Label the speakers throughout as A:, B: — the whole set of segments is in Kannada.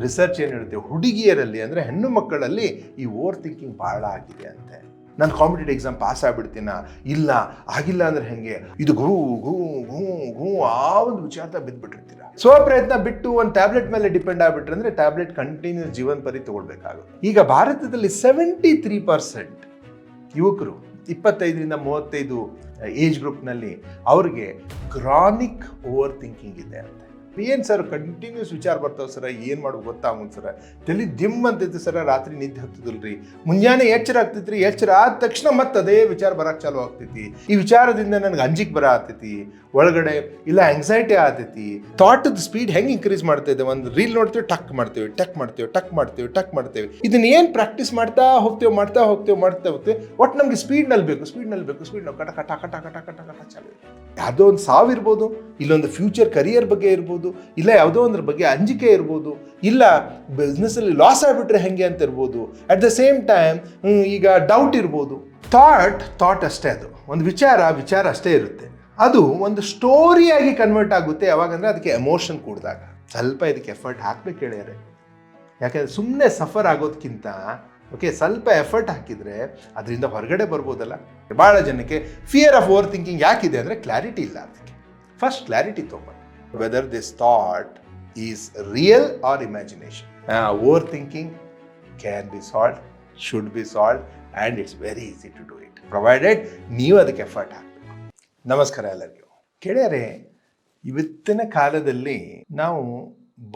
A: ರಿಸರ್ಚ್ ಏನು ಹೇಳುತ್ತೆ, ಹುಡುಗಿಯರಲ್ಲಿ ಅಂದರೆ ಹೆಣ್ಣು ಮಕ್ಕಳಲ್ಲಿ ಈ ಓವರ್ ಥಿಂಕಿಂಗ್ ಭಾಳ ಆಗಿದೆ ಅಂತೆ. ನಾನು ಕಾಂಪಿಟೇಟಿವ್ ಎಕ್ಸಾಮ್ ಪಾಸ್ ಆಗ್ಬಿಡ್ತೀನ, ಇಲ್ಲ ಆಗಿಲ್ಲ ಅಂದ್ರೆ ಹೆಂಗೆ, ಇದು ಘೂ ಘೂ ಘೂ ಘೂ ಆ ಒಂದು ವಿಚಾರದಾಗ ಬಿದ್ದುಬಿಟ್ಟಿರ್ತೀರ. ಸ್ವಪ್ರಯತ್ನ ಬಿಟ್ಟು ಒಂದು ಟ್ಯಾಬ್ಲೆಟ್ ಮೇಲೆ ಡಿಪೆಂಡ್ ಆಗ್ಬಿಟ್ರೆ ಅಂದರೆ ಟ್ಯಾಬ್ಲೆಟ್ ಕಂಟಿನ್ಯೂಸ್ ಜೀವನ ಪರಿ ತಗೊಳ್ಬೇಕಾಗುತ್ತೆ. ಈಗ ಭಾರತದಲ್ಲಿ 73% ಯುವಕರು 25-35 ಏಜ್ ಗ್ರೂಪ್ನಲ್ಲಿ ಅವ್ರಿಗೆ ಕ್ರಾನಿಕ್ ಓವರ್ ಥಿಂಕಿಂಗ್ ಇದೆ ಅಂತ. ಏನು ಸರ್ ಕಂಟಿನ್ಯೂಸ್ ವಿಚಾರ ಬರ್ತಾವೆ ಸರ, ಏನು ಮಾಡೋದು ಗೊತ್ತಾಗೋದು ಸರ, ತಲೆ ದಿಮ್ ಅಂತೈತಿ ಸರ, ರಾತ್ರಿ ನಿದ್ದೆ ಹತ್ತದಿಲ್ರಿ, ಮುಂಜಾನೆ ಎಚ್ಚರ ಆಗ್ತೈತಿ ರೀ, ಎಚ್ಚರ ಆದ ತಕ್ಷಣ ಮತ್ತೆ ಅದೇ ವಿಚಾರ ಬರಕ್ಕೆ ಚಾಲು ಆಗ್ತೈತಿ, ಈ ವಿಚಾರದಿಂದ ನನಗೆ ಅಂಜಿಕೆ ಬರ ಆಗ್ತೈತಿ ಒಳಗಡೆ, ಇಲ್ಲ ಆಂಗ್ಸೈಟಿ ಆಗ್ತೈತಿ. ಥಾಟದ ಸ್ಪೀಡ್ ಹೆಂಗೆ ಇನ್ಕ್ರೀಸ್ ಮಾಡ್ತೈತೆ, ಒಂದು ರೀಲ್ ನೋಡ್ತೀವಿ ಟಕ್ ಮಾಡ್ತೇವೆ, ಟಕ್ ಮಾಡ್ತೇವೆ, ಟಕ್ ಮಾಡ್ತೇವೆ, ಟಕ್ ಮಾಡ್ತೇವೆ. ಇದನ್ನ ಏನು ಪ್ರಾಕ್ಟೀಸ್ ಮಾಡ್ತಾ ಹೋಗ್ತೇವೆ ಒಟ್ಟು ನಮಗೆ ಸ್ಪೀಡ್ನಲ್ಲಿ ಬೇಕು ಕಟ ಕಟ ಕಟ ಕಟ ಕಟ ಕಟ ಚಾಲು. ಯಾವುದೋ ಒಂದು ಸಾವಿರ್ಬೋದು, ಇಲ್ಲೊಂದು ಫ್ಯೂಚರ್ ಕರಿಯರ್ ಬಗ್ಗೆ ಇರ್ಬೋದು, ಇಲ್ಲ ಯಾವುದೋ ಒಂದ್ರ ಬಗ್ಗೆ ಅಂಜಿಕೆ ಇರ್ಬೋದು, ಇಲ್ಲ ಬಿಸ್ನೆಸ್ಸಲ್ಲಿ ಲಾಸ್ ಆಗಿಬಿಟ್ರೆ ಹೆಂಗೆ ಅಂತ ಇರ್ಬೋದು. ಅಟ್ ದ ಸೇಮ್ ಟೈಮ್ ಈಗ ಡೌಟ್ ಇರ್ಬೋದು. ಥಾಟ್ ಅಷ್ಟೇ, ಅದು ಒಂದು ವಿಚಾರ ಅಷ್ಟೇ ಇರುತ್ತೆ. ಅದು ಒಂದು ಸ್ಟೋರಿಯಾಗಿ ಕನ್ವರ್ಟ್ ಆಗುತ್ತೆ ಯಾವಾಗಂದ್ರೆ ಅದಕ್ಕೆ ಎಮೋಷನ್ ಕೂಡಿದಾಗ. ಸ್ವಲ್ಪ ಇದಕ್ಕೆ ಎಫರ್ಟ್ ಹಾಕ್ಬೇಕು ಹೇಳ್ಯಾರೆ, ಯಾಕೆಂದರೆ ಸುಮ್ಮನೆ ಸಫರ್ ಆಗೋದಕ್ಕಿಂತ ಸ್ವಲ್ಪ ಎಫರ್ಟ್ ಹಾಕಿದರೆ ಅದರಿಂದ ಹೊರಗಡೆ ಬರ್ಬೋದಲ್ಲ. ಭಾಳ ಜನಕ್ಕೆ ಫಿಯರ್ ಆಫ್ ಓವರ್ ಥಿಂಕಿಂಗ್ ಯಾಕಿದೆ ಅಂದರೆ ಕ್ಲಾರಿಟಿ ಇಲ್ಲ. ಅದಕ್ಕೆ ಫಸ್ಟ್ ಕ್ಲಾರಿಟಿ ತೊಗೊಂಡು whether this thought is real or imagination. Overthinking can be solved, should be solved, and it's very easy to do it, provided ನೀವು ಅದಕ್ಕೆ ಎಫರ್ಟ್ ಹಾಕಬೇಕು. ನಮಸ್ಕಾರ ಎಲ್ಲರಿಗೂ. ಕೇಳ್ಯಾರೆ, ಇವತ್ತಿನ ಕಾಲದಲ್ಲಿ ನಾವು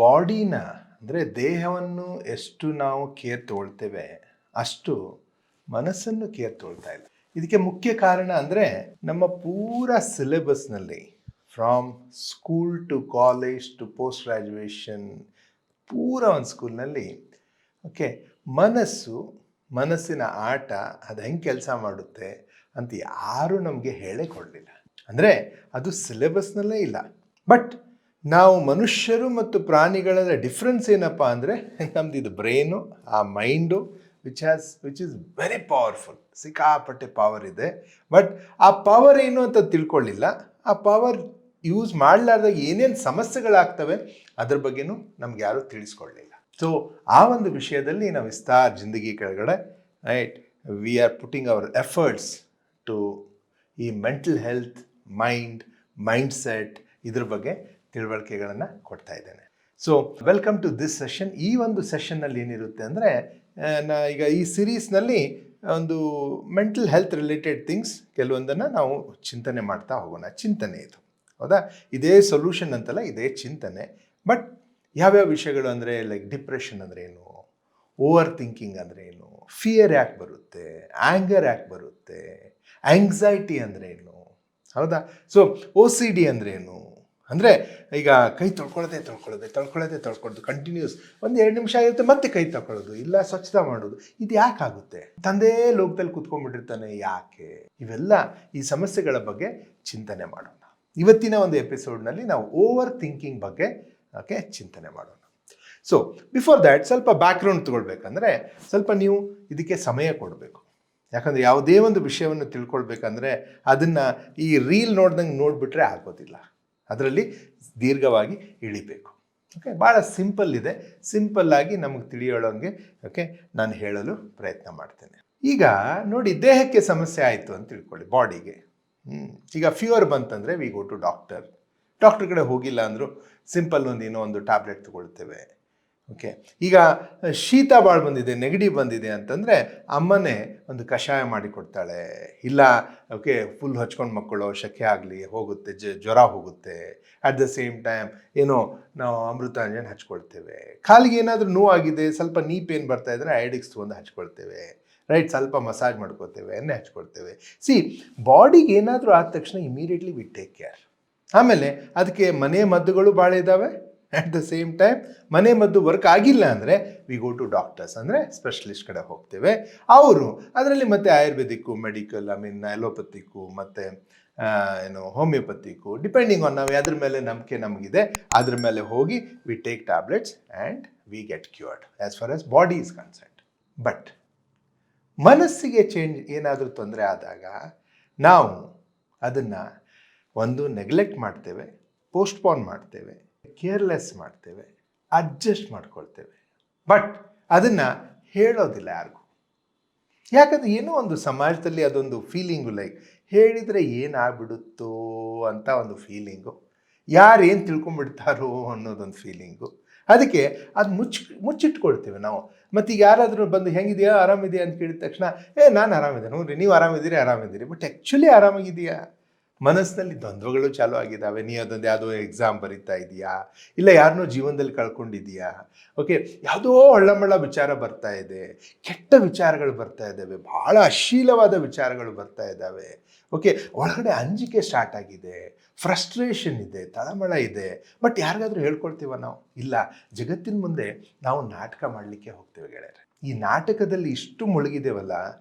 A: ಬಾಡಿನ ಅಂದರೆ ದೇಹವನ್ನು ಎಷ್ಟು ನಾವು ಕೇರ್ ತೊಗೊಳ್ತೇವೆ ಅಷ್ಟು ಮನಸ್ಸನ್ನು ಕೇರ್ ತೊಗೊಳ್ತಾ ಇಲ್ಲ. ಇದಕ್ಕೆ ಮುಖ್ಯ ಕಾರಣ ಅಂದರೆ ನಮ್ಮ ಪೂರ ಸಿಲೆಬಸ್ನಲ್ಲಿ from school to college to post graduation ಪೂರ ಒಂದು ಸ್ಕೂಲ್ನಲ್ಲಿ ಮನಸ್ಸಿನ ಆಟ ಅದು ಹೆಂಗೆ ಕೆಲಸ ಮಾಡುತ್ತೆ ಅಂತ ಯಾರೂ ನಮಗೆ ಹೇಳೇ ಕೊಡಲಿಲ್ಲ. ಅಂದರೆ ಅದು ಸಿಲೆಬಸ್ನಲ್ಲೇ ಇಲ್ಲ. ಬಟ್ ನಾವು ಮನುಷ್ಯರು ಮತ್ತು ಪ್ರಾಣಿಗಳ ಡಿಫ್ರೆನ್ಸ್ ಏನಪ್ಪ ಅಂದರೆ ನಮ್ದು ಇದು ಬ್ರೈನು, ಆ mind which is very powerful, ಸಿಕ್ಕಾಪಟ್ಟೆ ಪವರ್ ಇದೆ. ಬಟ್ ಆ ಪವರ್ ಏನು ಅಂತ ತಿಳ್ಕೊಳ್ಳಿಲ್ಲ. ಆ ಪವರ್ ಯೂಸ್ ಮಾಡಲಾರ್ದಾಗ ಏನೇನು ಸಮಸ್ಯೆಗಳಾಗ್ತವೆ ಅದ್ರ ಬಗ್ಗೆನೂ ನಮ್ಗೆ ಯಾರೂ ತಿಳಿಸ್ಕೊಳ್ಳಿಲ್ಲ. ಸೊ ಆ ಒಂದು ವಿಷಯದಲ್ಲಿ ನಾವು ವಿಸ್ತಾರ ಜಿಂದಗಿ ಕೆಳಗಡೆ right we are putting our efforts to ಈ ಮೆಂಟಲ್ ಹೆಲ್ತ್, ಮೈಂಡ್ಸೆಟ್ ಇದ್ರ ಬಗ್ಗೆ ತಿಳುವಳಿಕೆಗಳನ್ನು ಕೊಡ್ತಾ ಇದ್ದೇನೆ. So welcome to this session. ಈ ಒಂದು ಸೆಷನ್ನಲ್ಲಿ ಏನಿರುತ್ತೆ ಅಂದರೆ ಈಗ ಈ ಸಿರೀಸ್ನಲ್ಲಿ ಒಂದು ಮೆಂಟಲ್ ಹೆಲ್ತ್ ರಿಲೇಟೆಡ್ ಥಿಂಗ್ಸ್ ಕೆಲವೊಂದನ್ನು ನಾವು ಚಿಂತನೆ ಮಾಡ್ತಾ ಹೋಗೋಣ. ಚಿಂತನೆ ಇದು, ಹೌದಾ? ಇದೇ ಸೊಲ್ಯೂಷನ್ ಅಂತಲ್ಲ, ಇದೇ ಚಿಂತನೆ. ಬಟ್ ಯಾವ್ಯಾವ ವಿಷಯಗಳು ಅಂದರೆ ಲೈಕ್ ಡಿಪ್ರೆಷನ್ ಅಂದರೆ ಏನು, ಓವರ್ ಥಿಂಕಿಂಗ್ ಅಂದರೆ ಏನು, ಫಿಯರ್ ಯಾಕೆ ಬರುತ್ತೆ, ಆ್ಯಂಗರ್ ಯಾಕೆ ಬರುತ್ತೆ, ಆಂಗ್ಸೈಟಿ ಅಂದರೆ ಏನು, ಹೌದಾ? ಸೊ OCD ಅಂದರೆ ಏನು ಅಂದರೆ ಈಗ ಕೈ ತೊಳ್ಕೊಳ್ಳೋದು ಕಂಟಿನ್ಯೂಸ್ 1-2 ನಿಮಿಷ ಆಗಿರುತ್ತೆ, ಮತ್ತೆ ಕೈ ತೊಳ್ಕೊಳ್ಳೋದು, ಇಲ್ಲ ಸ್ವಚ್ಛತಾ ಮಾಡೋದು. ಇದು ಯಾಕಾಗುತ್ತೆ? ತಂದೇ ಲೋಕದಲ್ಲಿ ಕೂತ್ಕೊಂಡ್ಬಿಟ್ಟಿರ್ತಾನೆ, ಯಾಕೆ? ಇವೆಲ್ಲ ಈ ಸಮಸ್ಯೆಗಳ ಬಗ್ಗೆ ಚಿಂತನೆ ಮಾಡೋಣ. ಇವತ್ತಿನ ಒಂದು ಎಪಿಸೋಡ್ನಲ್ಲಿ ನಾವು ಓವರ್ ಥಿಂಕಿಂಗ್ ಬಗ್ಗೆ ಚಿಂತನೆ ಮಾಡೋಣ. ಸೊ ಬಿಫೋರ್ ದ್ಯಾಟ್ ಸ್ವಲ್ಪ ಬ್ಯಾಕ್ಗ್ರೌಂಡ್ ತಗೊಳ್ಬೇಕಂದ್ರೆ ಸ್ವಲ್ಪ ನೀವು ಇದಕ್ಕೆ ಸಮಯ ಕೊಡಬೇಕು. ಯಾಕಂದರೆ ಯಾವುದೇ ಒಂದು ವಿಷಯವನ್ನು ತಿಳ್ಕೊಳ್ಬೇಕಂದ್ರೆ ಅದನ್ನು ಈ ರೀಲ್ ನೋಡಿಬಿಟ್ರೆ ಆಗೋದಿಲ್ಲ. ಅದರಲ್ಲಿ ದೀರ್ಘವಾಗಿ ಇಳಿಬೇಕು. ಭಾಳ ಸಿಂಪಲ್ ಇದೆ. ಸಿಂಪಲ್ಲಾಗಿ ನಮಗೆ ತಿಳಿಯೋಳಂಗೆ ನಾನು ಹೇಳಲು ಪ್ರಯತ್ನ ಮಾಡ್ತೇನೆ. ಈಗ ನೋಡಿ, ದೇಹಕ್ಕೆ ಸಮಸ್ಯೆ ಆಯಿತು ಅಂತ ತಿಳ್ಕೊಳ್ಳಿ, ಬಾಡಿಗೆ. ಈಗ ಫೀವರ್ ಬಂತಂದರೆ ವಿ ಗೋ ಟು ಡಾಕ್ಟರ್ ಕಡೆ ಹೋಗಿಲ್ಲ ಅಂದರೂ ಸಿಂಪಲ್ ಏನೋ ಒಂದು ಟ್ಯಾಬ್ಲೆಟ್ ತೊಗೊಳ್ತೇವೆ. ಈಗ ಶೀತ ಭಾಳ ಬಂದಿದೆ, ನೆಗಡಿ ಬಂದಿದೆ ಅಂತಂದರೆ ಅಮ್ಮನೇ ಒಂದು ಕಷಾಯ ಮಾಡಿಕೊಡ್ತಾಳೆ. ಇಲ್ಲ ಫುಲ್ ಹಚ್ಕೊಂಡು ಮಕ್ಕಳು ಶೆಕೆ ಆಗಲಿ ಹೋಗುತ್ತೆ, ಜ್ವರ ಹೋಗುತ್ತೆ. ಅಟ್ ದ ಸೇಮ್ ಟೈಮ್ ಏನೋ ನಾವು ಅಮೃತಾಂಜನ್ ಹಚ್ಕೊಳ್ತೇವೆ. ಕಾಲಿಗೆ ಏನಾದರೂ ನೋವಾಗಿದೆ, ಸ್ವಲ್ಪ ನೀ ಪೇನ್ ಬರ್ತಾ ಇದ್ದರೆ ಐಡಿಕ್ಸ್ ತೊಗೊಂಡು ಹಚ್ಕೊಳ್ತೇವೆ, ರೈಟ್? ಸ್ವಲ್ಪ ಮಸಾಜ್ ಮಾಡ್ಕೊಳ್ತೇವೆ, ಎಣ್ಣೆ ಹಚ್ಕೊಳ್ತೇವೆ. ಬಾಡಿಗೆ ಏನಾದರೂ ಆದ ತಕ್ಷಣ ಇಮಿಡಿಯೇಟ್ಲಿ ವಿ ಟೇಕ್ ಕೇರ್. ಆಮೇಲೆ ಅದಕ್ಕೆ ಮನೆ ಮದ್ದುಗಳು ಭಾಳ ಇದ್ದಾವೆ. ಅಟ್ ದ ಸೇಮ್ ಟೈಮ್ ಮನೆ ಮದ್ದು ವರ್ಕ್ ಆಗಿಲ್ಲ ಅಂದರೆ ವಿ ಗೋ ಟು ಡಾಕ್ಟರ್ಸ್, ಅಂದರೆ ಸ್ಪೆಷಲಿಸ್ಟ್ ಕಡೆ ಹೋಗ್ತೇವೆ. ಅವರು ಅದರಲ್ಲಿ ಮತ್ತೆ ಆಯುರ್ವೇದಿಕ್ಕು, ಮೆಡಿಕಲ್, ಅಲೋಪತಿಕ್ಕು ಮತ್ತು ಹೋಮಿಯೋಪತಿಕ್ಕು, ಡಿಪೆಂಡಿಂಗ್ ಆನ್ ನಾವು ಅದ್ರ ಮೇಲೆ ನಂಬಿಕೆ ನಮಗಿದೆ ಅದ್ರ ಮೇಲೆ ಹೋಗಿ we take tablets and we get cured as far as body is concerned. But ಮನಸ್ಸಿಗೆ ಏನಾದರೂ ತೊಂದರೆ ಆದಾಗ ನಾವು ಅದನ್ನು ಒಂದು ನೆಗ್ಲೆಕ್ಟ್ ಮಾಡ್ತೇವೆ, ಪೋಸ್ಟ್ಪೋನ್ ಮಾಡ್ತೇವೆ, ಕೇರ್ಲೆಸ್ ಮಾಡ್ತೇವೆ. ಅಡ್ಜಸ್ಟ್ ಮಾಡ್ಕೊಳ್ತೇವೆ. ಬಟ್ ಅದನ್ನು ಹೇಳೋದಿಲ್ಲ ಯಾರಿಗೂ. ಯಾಕಂದರೆ ಏನೋ ಒಂದು ಸಮಾಜದಲ್ಲಿ ಅದೊಂದು ಫೀಲಿಂಗು, ಲೈಕ್ ಹೇಳಿದರೆ ಏನಾಗ್ಬಿಡುತ್ತೋ ಅಂತ ಒಂದು ಫೀಲಿಂಗು, ಯಾರು ಏನು ತಿಳ್ಕೊಂಬಿಡ್ತಾರೋ ಅನ್ನೋದೊಂದು ಫೀಲಿಂಗು. ಅದಕ್ಕೆ ಅದು ಮುಚ್ಚಿಟ್ಕೊಳ್ತೇವೆ ನಾವು. ಮತ್ತು ಈಗ ಯಾರಾದರೂ ಬಂದು ಹೆಂಗಿದೆಯಾ, ಆರಾಮಿದೆಯಾ ಅಂತ ಕೇಳಿದ ತಕ್ಷಣ ನಾನು ಆರಾಮಿದೆ, ನೋಡ್ರಿ ನೀವು ಆರಾಮಿದ್ದೀರಿ. But actually ಆರಾಮಾಗಿದೆಯಾ? ಮನಸ್ಸಿನಲ್ಲಿ ದ್ವಂದ್ವಗಳು ಚಾಲೂ ಆಗಿದ್ದಾವೆ. ನೀ ಅದೊಂದು ಯಾವುದೋ ಎಕ್ಸಾಮ್ ಬರೀತಾ ಇದೆಯಾ, ಇಲ್ಲ ಯಾರನ್ನೋ ಜೀವನದಲ್ಲಿ ಕಳ್ಕೊಂಡಿದೆಯಾ, ಓಕೆ, ಯಾವುದೋ ಒಳ್ಳಮಳ್ಳ ವಿಚಾರ ಬರ್ತಾ ಇದೆ, ಕೆಟ್ಟ ವಿಚಾರಗಳು ಬರ್ತಾ ಇದ್ದಾವೆ, ಭಾಳ ಅಶ್ಲೀಲವಾದ ವಿಚಾರಗಳು ಬರ್ತಾ ಇದ್ದಾವೆ, ಓಕೆ, ಒಳಗಡೆ ಅಂಜಿಕೆ ಸ್ಟಾರ್ಟ್ ಆಗಿದೆ, ಫ್ರಸ್ಟ್ರೇಷನ್ ಇದೆ, ತಳಮಳ ಇದೆ. ಬಟ್ ಯಾರಿಗಾದ್ರೂ ಹೇಳ್ಕೊಳ್ತೀವ ನಾವು? ಇಲ್ಲ. ಜಗತ್ತಿನ ಮುಂದೆ ನಾವು ನಾಟಕ ಮಾಡಲಿಕ್ಕೆ ಹೋಗ್ತೇವೆ ಗೆಳೆಯರೆ. ಈ ನಾಟಕದಲ್ಲಿ ಇಷ್ಟು ಮುಳುಗಿದ್ದೇವಲ್ಲ,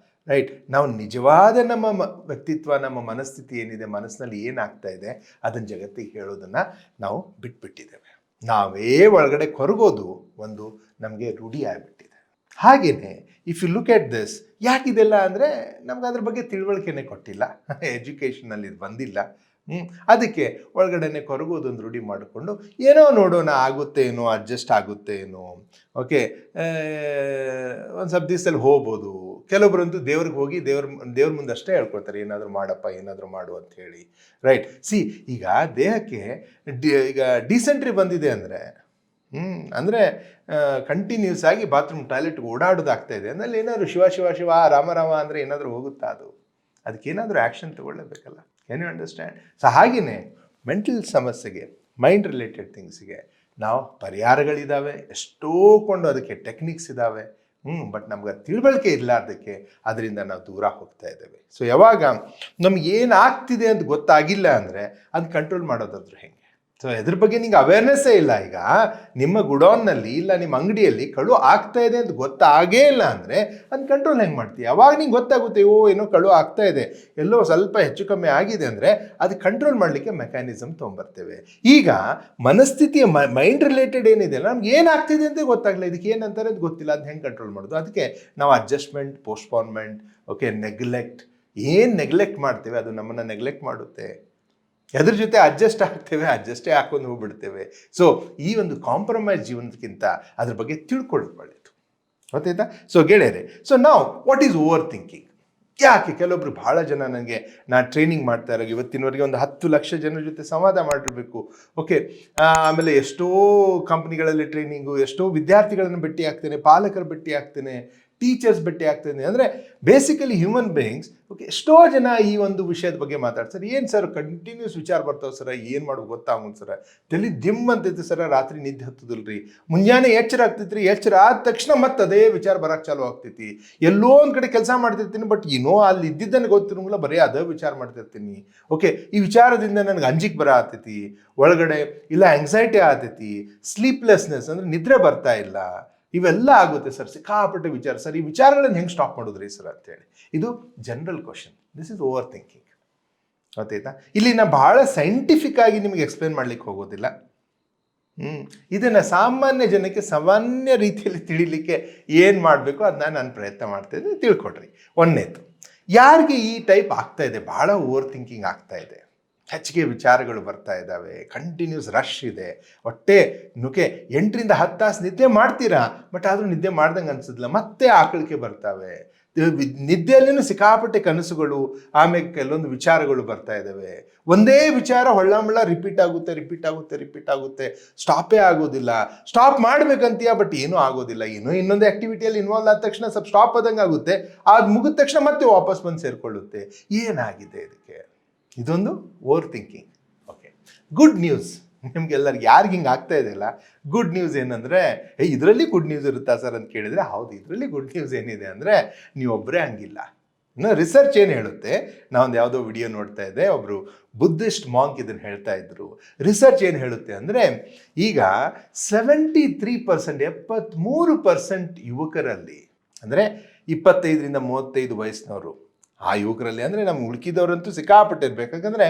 A: ರೈಟ್, ನಾವು ನಿಜವಾದ ನಮ್ಮ ವ್ಯಕ್ತಿತ್ವ, ನಮ್ಮ ಮನಸ್ಥಿತಿ ಏನಿದೆ, ಮನಸ್ಸಿನಲ್ಲಿ ಏನಾಗ್ತಾ ಇದೆ ಅದನ್ನು ಜಗತ್ತಿಗೆ ಹೇಳೋದನ್ನು ನಾವು ಬಿಟ್ಬಿಟ್ಟಿದ್ದೇವೆ. ನಾವೇ ಒಳಗಡೆ ಕೊರಗೋದು ಒಂದು ನಮಗೆ ರೂಢಿ ಆಗಿಬಿಟ್ಟಿದೆ. ಹಾಗೆಯೇ if you look at this, ಯಾಕಿದೆಲ್ಲ ಅಂದರೆ ನಮ್ಗೆ ಅದ್ರ ಬಗ್ಗೆ ತಿಳುವಳಿಕೆನೇ ಕೊಟ್ಟಿಲ್ಲ, ಎಜುಕೇಷನಲ್ಲಿ ಇದು ಬಂದಿಲ್ಲ. ಅದಕ್ಕೆ ಒಳಗಡೆನೆ ಕೊರಗೋದೊಂದು ರೂಢಿ ಮಾಡಿಕೊಂಡು ಏನೋ ನೋಡೋಣ, ಆಗುತ್ತೆ ಏನೋ, ಅಡ್ಜಸ್ಟ್ ಆಗುತ್ತೆ ಏನೋ, ಓಕೆ, ಒಂದು ಸ್ವಲ್ಪ ದಿವಸದಲ್ಲಿ ಹೋಗ್ಬೋದು. ಕೆಲವೊಬ್ಬರಂತೂ ದೇವ್ರಿಗೆ ಹೋಗಿ ದೇವ್ರ ಮುಂದೆ ಅಷ್ಟೇ ಹೇಳ್ಕೊಳ್ತಾರೆ, ಏನಾದರೂ ಮಾಡಪ್ಪ, ಏನಾದರೂ ಮಾಡು ಅಂತ ಹೇಳಿ, ರೈಟ್. ಈಗ ದೇಹಕ್ಕೆ ಈಗ ಡಿಸೆಂಟ್ರಿ ಬಂದಿದೆ ಅಂದರೆ ಕಂಟಿನ್ಯೂಸ್ ಆಗಿ ಬಾತ್ರೂಮ್ ಟಾಯ್ಲೆಟ್ಗೆ ಓಡಾಡೋದಾಗ್ತಾ ಇದೆ ಅಂದರೆ ಏನಾದರೂ ಶಿವ ಶಿವ ಶಿವ ರಾಮ ರಾಮ ಅಂದರೆ ಏನಾದರೂ ಹೋಗುತ್ತಾ? ಅದಕ್ಕೇನಾದರೂ ಆ್ಯಕ್ಷನ್ ತೊಗೊಳ್ಳೇಬೇಕಲ್ಲ. Can you understand? ಸೊ ಹಾಗೆಯೇ ಮೆಂಟಲ್ ಸಮಸ್ಯೆಗೆ, ಮೈಂಡ್ ರಿಲೇಟೆಡ್ ಥಿಂಗ್ಸಿಗೆ ನಾವು ಪರಿಹಾರಗಳಿದ್ದಾವೆ, ಎಷ್ಟೋ ಕೊಂಡು ಅದಕ್ಕೆ ಟೆಕ್ನಿಕ್ಸ್ ಇದ್ದಾವೆ. ಬಟ್ ನಮ್ಗೆ ತಿಳುವಳಿಕೆ ಇರಲಾರ್ದಕ್ಕೆ ಅದರಿಂದ ನಾವು ದೂರ ಹೋಗ್ತಾ ಇದ್ದೇವೆ. ಸೊ ಯಾವಾಗ ನಮ್ಗೆ ಏನಾಗ್ತಿದೆ ಅಂತ ಗೊತ್ತಾಗಿಲ್ಲ ಅಂದರೆ ಅದು ಕಂಟ್ರೋಲ್ ಮಾಡೋದಾದ್ರೂ ಹೆಂಗೆ? ಸೊ ಇದ್ರ ಬಗ್ಗೆ ನಿಂಗೆ ಅವೇರ್ನೆಸ್ಸೇ ಇಲ್ಲ. ಈಗ ನಿಮ್ಮ ಗುಡೌನ್ನಲ್ಲಿ ಇಲ್ಲ ನಿಮ್ಮ ಅಂಗಡಿಯಲ್ಲಿ ಕಳು ಆಗ್ತಾ ಇದೆ ಅಂತ ಗೊತ್ತಾಗೇ ಇಲ್ಲ ಅಂದರೆ ಅದನ್ನ ಕಂಟ್ರೋಲ್ ಹೆಂಗೆ ಮಾಡ್ತೀವಿ? ಅವಾಗ ನಿಂಗೆ ಗೊತ್ತಾಗುತ್ತೆ, ಏನೋ ಕಳು ಆಗ್ತಾ ಇದೆ, ಎಲ್ಲೋ ಸ್ವಲ್ಪ ಹೆಚ್ಚು ಕಮ್ಮಿ ಆಗಿದೆ ಅಂದರೆ ಅದು ಕಂಟ್ರೋಲ್ ಮಾಡಲಿಕ್ಕೆ ಮೆಕ್ಯಾನಿಸಮ್ ತೊಗೊಂಬರ್ತೇವೆ. ಈಗ ಮನಸ್ಥಿತಿಯ ಮೈಂಡ್ ರಿಲೇಟೆಡ್ ಏನಿದೆ, ನಮ್ಗೆ ಏನಾಗ್ತಿದೆ ಅಂತ ಗೊತ್ತಾಗಲ್ಲ, ಇದಕ್ಕೆ ಏನಂತಾರೆ ಅದು ಗೊತ್ತಿಲ್ಲ, ಅದು ಹೆಂಗೆ ಕಂಟ್ರೋಲ್ ಮಾಡೋದು? ಅದಕ್ಕೆ ನಾವು ಅಡ್ಜಸ್ಟ್ಮೆಂಟ್, ಪೋಸ್ಟ್ಪೋನ್ಮೆಂಟ್, ಓಕೆ, ನೆಗ್ಲೆಕ್ಟ್, ಏನು ನೆಗ್ಲೆಕ್ಟ್ ಮಾಡ್ತೇವೆ ಅದು ನಮ್ಮನ್ನು ನೆಗ್ಲೆಕ್ಟ್ ಮಾಡುತ್ತೆ. ಅದ್ರ ಜೊತೆ ಅಡ್ಜಸ್ಟ್ ಆಗ್ತೇವೆ, ಅಡ್ಜಸ್ಟೇ ಹಾಕೊಂಡು ಹೋಗ್ಬಿಡ್ತೇವೆ. ಸೊ ಈ ಒಂದು ಕಾಂಪ್ರಮೈಸ್ ಜೀವನಕ್ಕಿಂತ ಅದ್ರ ಬಗ್ಗೆ ತಿಳ್ಕೊಳ್ಳೋದು ಒಳ್ಳೆಯದು, ಗೊತ್ತಾಯ್ತಾ? ಸೊ ಗೆಳೆಯರೆ, ಸೊ ನಾವು ವಾಟ್ ಈಸ್ ಓವರ್ ಥಿಂಕಿಂಗ್? ಯಾಕೆ ಕೆಲವೊಬ್ರು ಭಾಳ ಜನ ನನಗೆ ನಾನು ಟ್ರೈನಿಂಗ್ ಮಾಡ್ತಾ ಇರೋ ಇವತ್ತಿನವರೆಗೆ ಒಂದು 10 ಲಕ್ಷ ಜನರ ಜೊತೆ ಸಂವಾದ ಮಾಡಿರಬೇಕು, ಓಕೆ, ಆಮೇಲೆ ಎಷ್ಟೋ ಕಂಪ್ನಿಗಳಲ್ಲಿ ಟ್ರೈನಿಂಗು, ಎಷ್ಟೋ ವಿದ್ಯಾರ್ಥಿಗಳನ್ನು ಭೇಟಿ ಆಗ್ತೇನೆ, ಪಾಲಕರು ಭೇಟಿ ಆಗ್ತೇನೆ, ಟೀಚರ್ಸ್ ಭೇಟಿ ಆಗ್ತೇನೆ. ಅಂದರೆ ಬೇಸಿಕಲಿ ಹ್ಯೂಮನ್ ಬೀಯಿಂಗ್ಸ್, ಓಕೆ, ಎಷ್ಟೋ ಜನ ಈ ಒಂದು ವಿಷಯದ ಬಗ್ಗೆ ಮಾತಾಡ್ತಾರೆ. ಏನು ಸರ್ ಕಂಟಿನ್ಯೂಸ್ ವಿಚಾರ ಬರ್ತಾವೆ ಸರ, ಏನು ಮಾಡೋದು ಗೊತ್ತಾಗೋದು ಸರ, ತಲೆ ದಿಮ್ ಅಂತೈತೆ ಸರ, ರಾತ್ರಿ ನಿದ್ದೆ ಹತ್ತದಿಲ್ರಿ, ಮುಂಜಾನೆ ಎಚ್ಚರ ಆಗ್ತೈತ್ರಿ, ಎಚ್ಚರ ಆದ ತಕ್ಷಣ ಮತ್ತೆ ಅದೇ ವಿಚಾರ ಬರೋಕ್ಕೆ ಚಾಲು ಆಗ್ತೈತಿ, ಎಲ್ಲೋ ಒಂದು ಕಡೆ ಕೆಲಸ ಮಾಡ್ತಿರ್ತೀನಿ, ಬಟ್ ಏನೋ ಅಲ್ಲಿ ಇದ್ದಿದ್ದನ್ನು ಗೊತ್ತಿರೋಂಗಿಲ್ಲ, ಬರೀ ಅದೇ ವಿಚಾರ ಮಾಡ್ತಿರ್ತೀನಿ, ಓಕೆ, ಈ ವಿಚಾರದಿಂದ ನನಗೆ ಅಂಜಿಕೆ ಬರ ಆಗ್ತೈತಿ ಒಳಗಡೆ, ಇಲ್ಲ ಆಂಗ್ಸೈಟಿ ಆಗ್ತೈತಿ, ಸ್ಲೀಪ್ಲೆಸ್ನೆಸ್ ಅಂದರೆ ನಿದ್ರೆ ಬರ್ತಾ ಇಲ್ಲ, ಇವೆಲ್ಲ ಆಗುತ್ತೆ ಸರ್, ಸಿಕ್ಕಾಪಟ್ಟೆ ವಿಚಾರ ಸರ್, ಈ ವಿಚಾರಗಳನ್ನು ಹೆಂಗೆ ಸ್ಟಾಪ್ ಮಾಡೋದ್ರಿ ಸರ್ ಅಂತೇಳಿ. ಇದು general question. This is over thinking, ಗೊತ್ತಾಯ್ತಾ? ಇಲ್ಲಿ ನಾನು ಭಾಳ ಸೈಂಟಿಫಿಕ್ ಆಗಿ ನಿಮಗೆ ಎಕ್ಸ್ಪ್ಲೇನ್ ಮಾಡ್ಲಿಕ್ಕೆ ಹೋಗೋದಿಲ್ಲ. ಇದನ್ನು ಸಾಮಾನ್ಯ ಜನಕ್ಕೆ ಸಾಮಾನ್ಯ ರೀತಿಯಲ್ಲಿ ತಿಳಿಲಿಕ್ಕೆ ಏನು ಮಾಡಬೇಕು ಅದನ್ನ ನಾನು ಪ್ರಯತ್ನ ಮಾಡ್ತಾಯಿದ್ದೆ, ತಿಳ್ಕೊಡ್ರಿ. ಒಂದನೇದು, ಯಾರಿಗೆ ಈ ಟೈಪ್ ಆಗ್ತಾ ಇದೆ, ಭಾಳ ಓವರ್ ಥಿಂಕಿಂಗ್ ಆಗ್ತಾ ಇದೆ, ಹೆಚ್ಚಿಗೆ ವಿಚಾರಗಳು ಬರ್ತಾ ಇದ್ದಾವೆ, ಕಂಟಿನ್ಯೂಸ್ ರಶ್ ಇದೆ, ಹೊಟ್ಟೆ ನುಕೆ 8ರಿಂದ 10 ತಾಸು ನಿದ್ದೆ ಮಾಡ್ತೀರಾ, ಬಟ್ ಆದರೂ ನಿದ್ದೆ ಮಾಡ್ದಂಗೆ ಅನ್ಸೋದಿಲ್ಲ, ಮತ್ತೆ ಆಕಳಿಕೆ ಬರ್ತಾವೆ, ನಿದ್ದೆಯಲ್ಲಿನೂ ಸಿಕ್ಕಾಪಟ್ಟೆ ಕನಸುಗಳು, ಆಮೇಲೆ ಕೆಲವೊಂದು ವಿಚಾರಗಳು ಬರ್ತಾ ಇದ್ದಾವೆ, ಒಂದೇ ವಿಚಾರ ಹೊಳ್ಳಮಳ್ಳ ರಿಪೀಟ್ ಆಗುತ್ತೆ, ಸ್ಟಾಪೇ ಆಗೋದಿಲ್ಲ, ಸ್ಟಾಪ್ ಮಾಡ್ಬೇಕಂತೀಯ ಬಟ್ ಏನೂ ಆಗೋದಿಲ್ಲ, ಇನ್ನೊಂದು ಆ್ಯಕ್ಟಿವಿಟಿಯಲ್ಲಿ ಇನ್ವಾಲ್ವ್ ಆದ ತಕ್ಷಣ ಸ್ವಲ್ಪ ಸ್ಟಾಪ್ ಆದಂಗೆ ಆಗುತ್ತೆ, ಅದು ಮುಗಿದ ತಕ್ಷಣ ಮತ್ತೆ ವಾಪಸ್ ಬಂದು ಸೇರಿಕೊಳ್ಳುತ್ತೆ. ಏನಾಗಿದೆ ಇದಕ್ಕೆ? ಇದೊಂದು over thinking. Okay, good news ನಿಮ್ಗೆಲ್ಲರಿಗೆ, ಯಾರಿಗೆ ಹಿಂಗೆ ಆಗ್ತಾ ಇದೆಯಲ್ಲ, ಗುಡ್ ನ್ಯೂಸ್ ಏನಂದರೆ, ಇದರಲ್ಲಿ ಗುಡ್ ನ್ಯೂಸ್ ಇರುತ್ತಾ ಸರ್ ಅಂತ ಕೇಳಿದರೆ, ಹೌದು, ಇದರಲ್ಲಿ ಗುಡ್ ನ್ಯೂಸ್ ಏನಿದೆ ಅಂದರೆ ನೀವೊಬ್ಬರೇ ಹಂಗಿಲ್ಲ. ಇನ್ನು ರಿಸರ್ಚ್ ಏನು ಹೇಳುತ್ತೆ, ನಾವೊಂದು ಯಾವುದೋ ವಿಡಿಯೋ ನೋಡ್ತಾ ಇದ್ದೆ, ಒಬ್ಬರು ಬುದ್ಧಿಸ್ಟ್ ಮಾಂಕ್ ಇದನ್ನು ಹೇಳ್ತಾ ಇದ್ರು. ರಿಸರ್ಚ್ ಏನು ಹೇಳುತ್ತೆ ಅಂದರೆ, ಈಗ 73% 73% ಯುವಕರಲ್ಲಿ, ಅಂದರೆ 25ರಿಂದ 35 ವಯಸ್ಸಿನವರು, ಆ ಯುವಕರಲ್ಲಿ ಅಂದರೆ ನಮ್ಮ ಉಳ್ಕಿದವರಂತೂ ಸಿಕ್ಕಾಪಟ್ಟೆ ಇರಬೇಕು. ಯಾಕಂದರೆ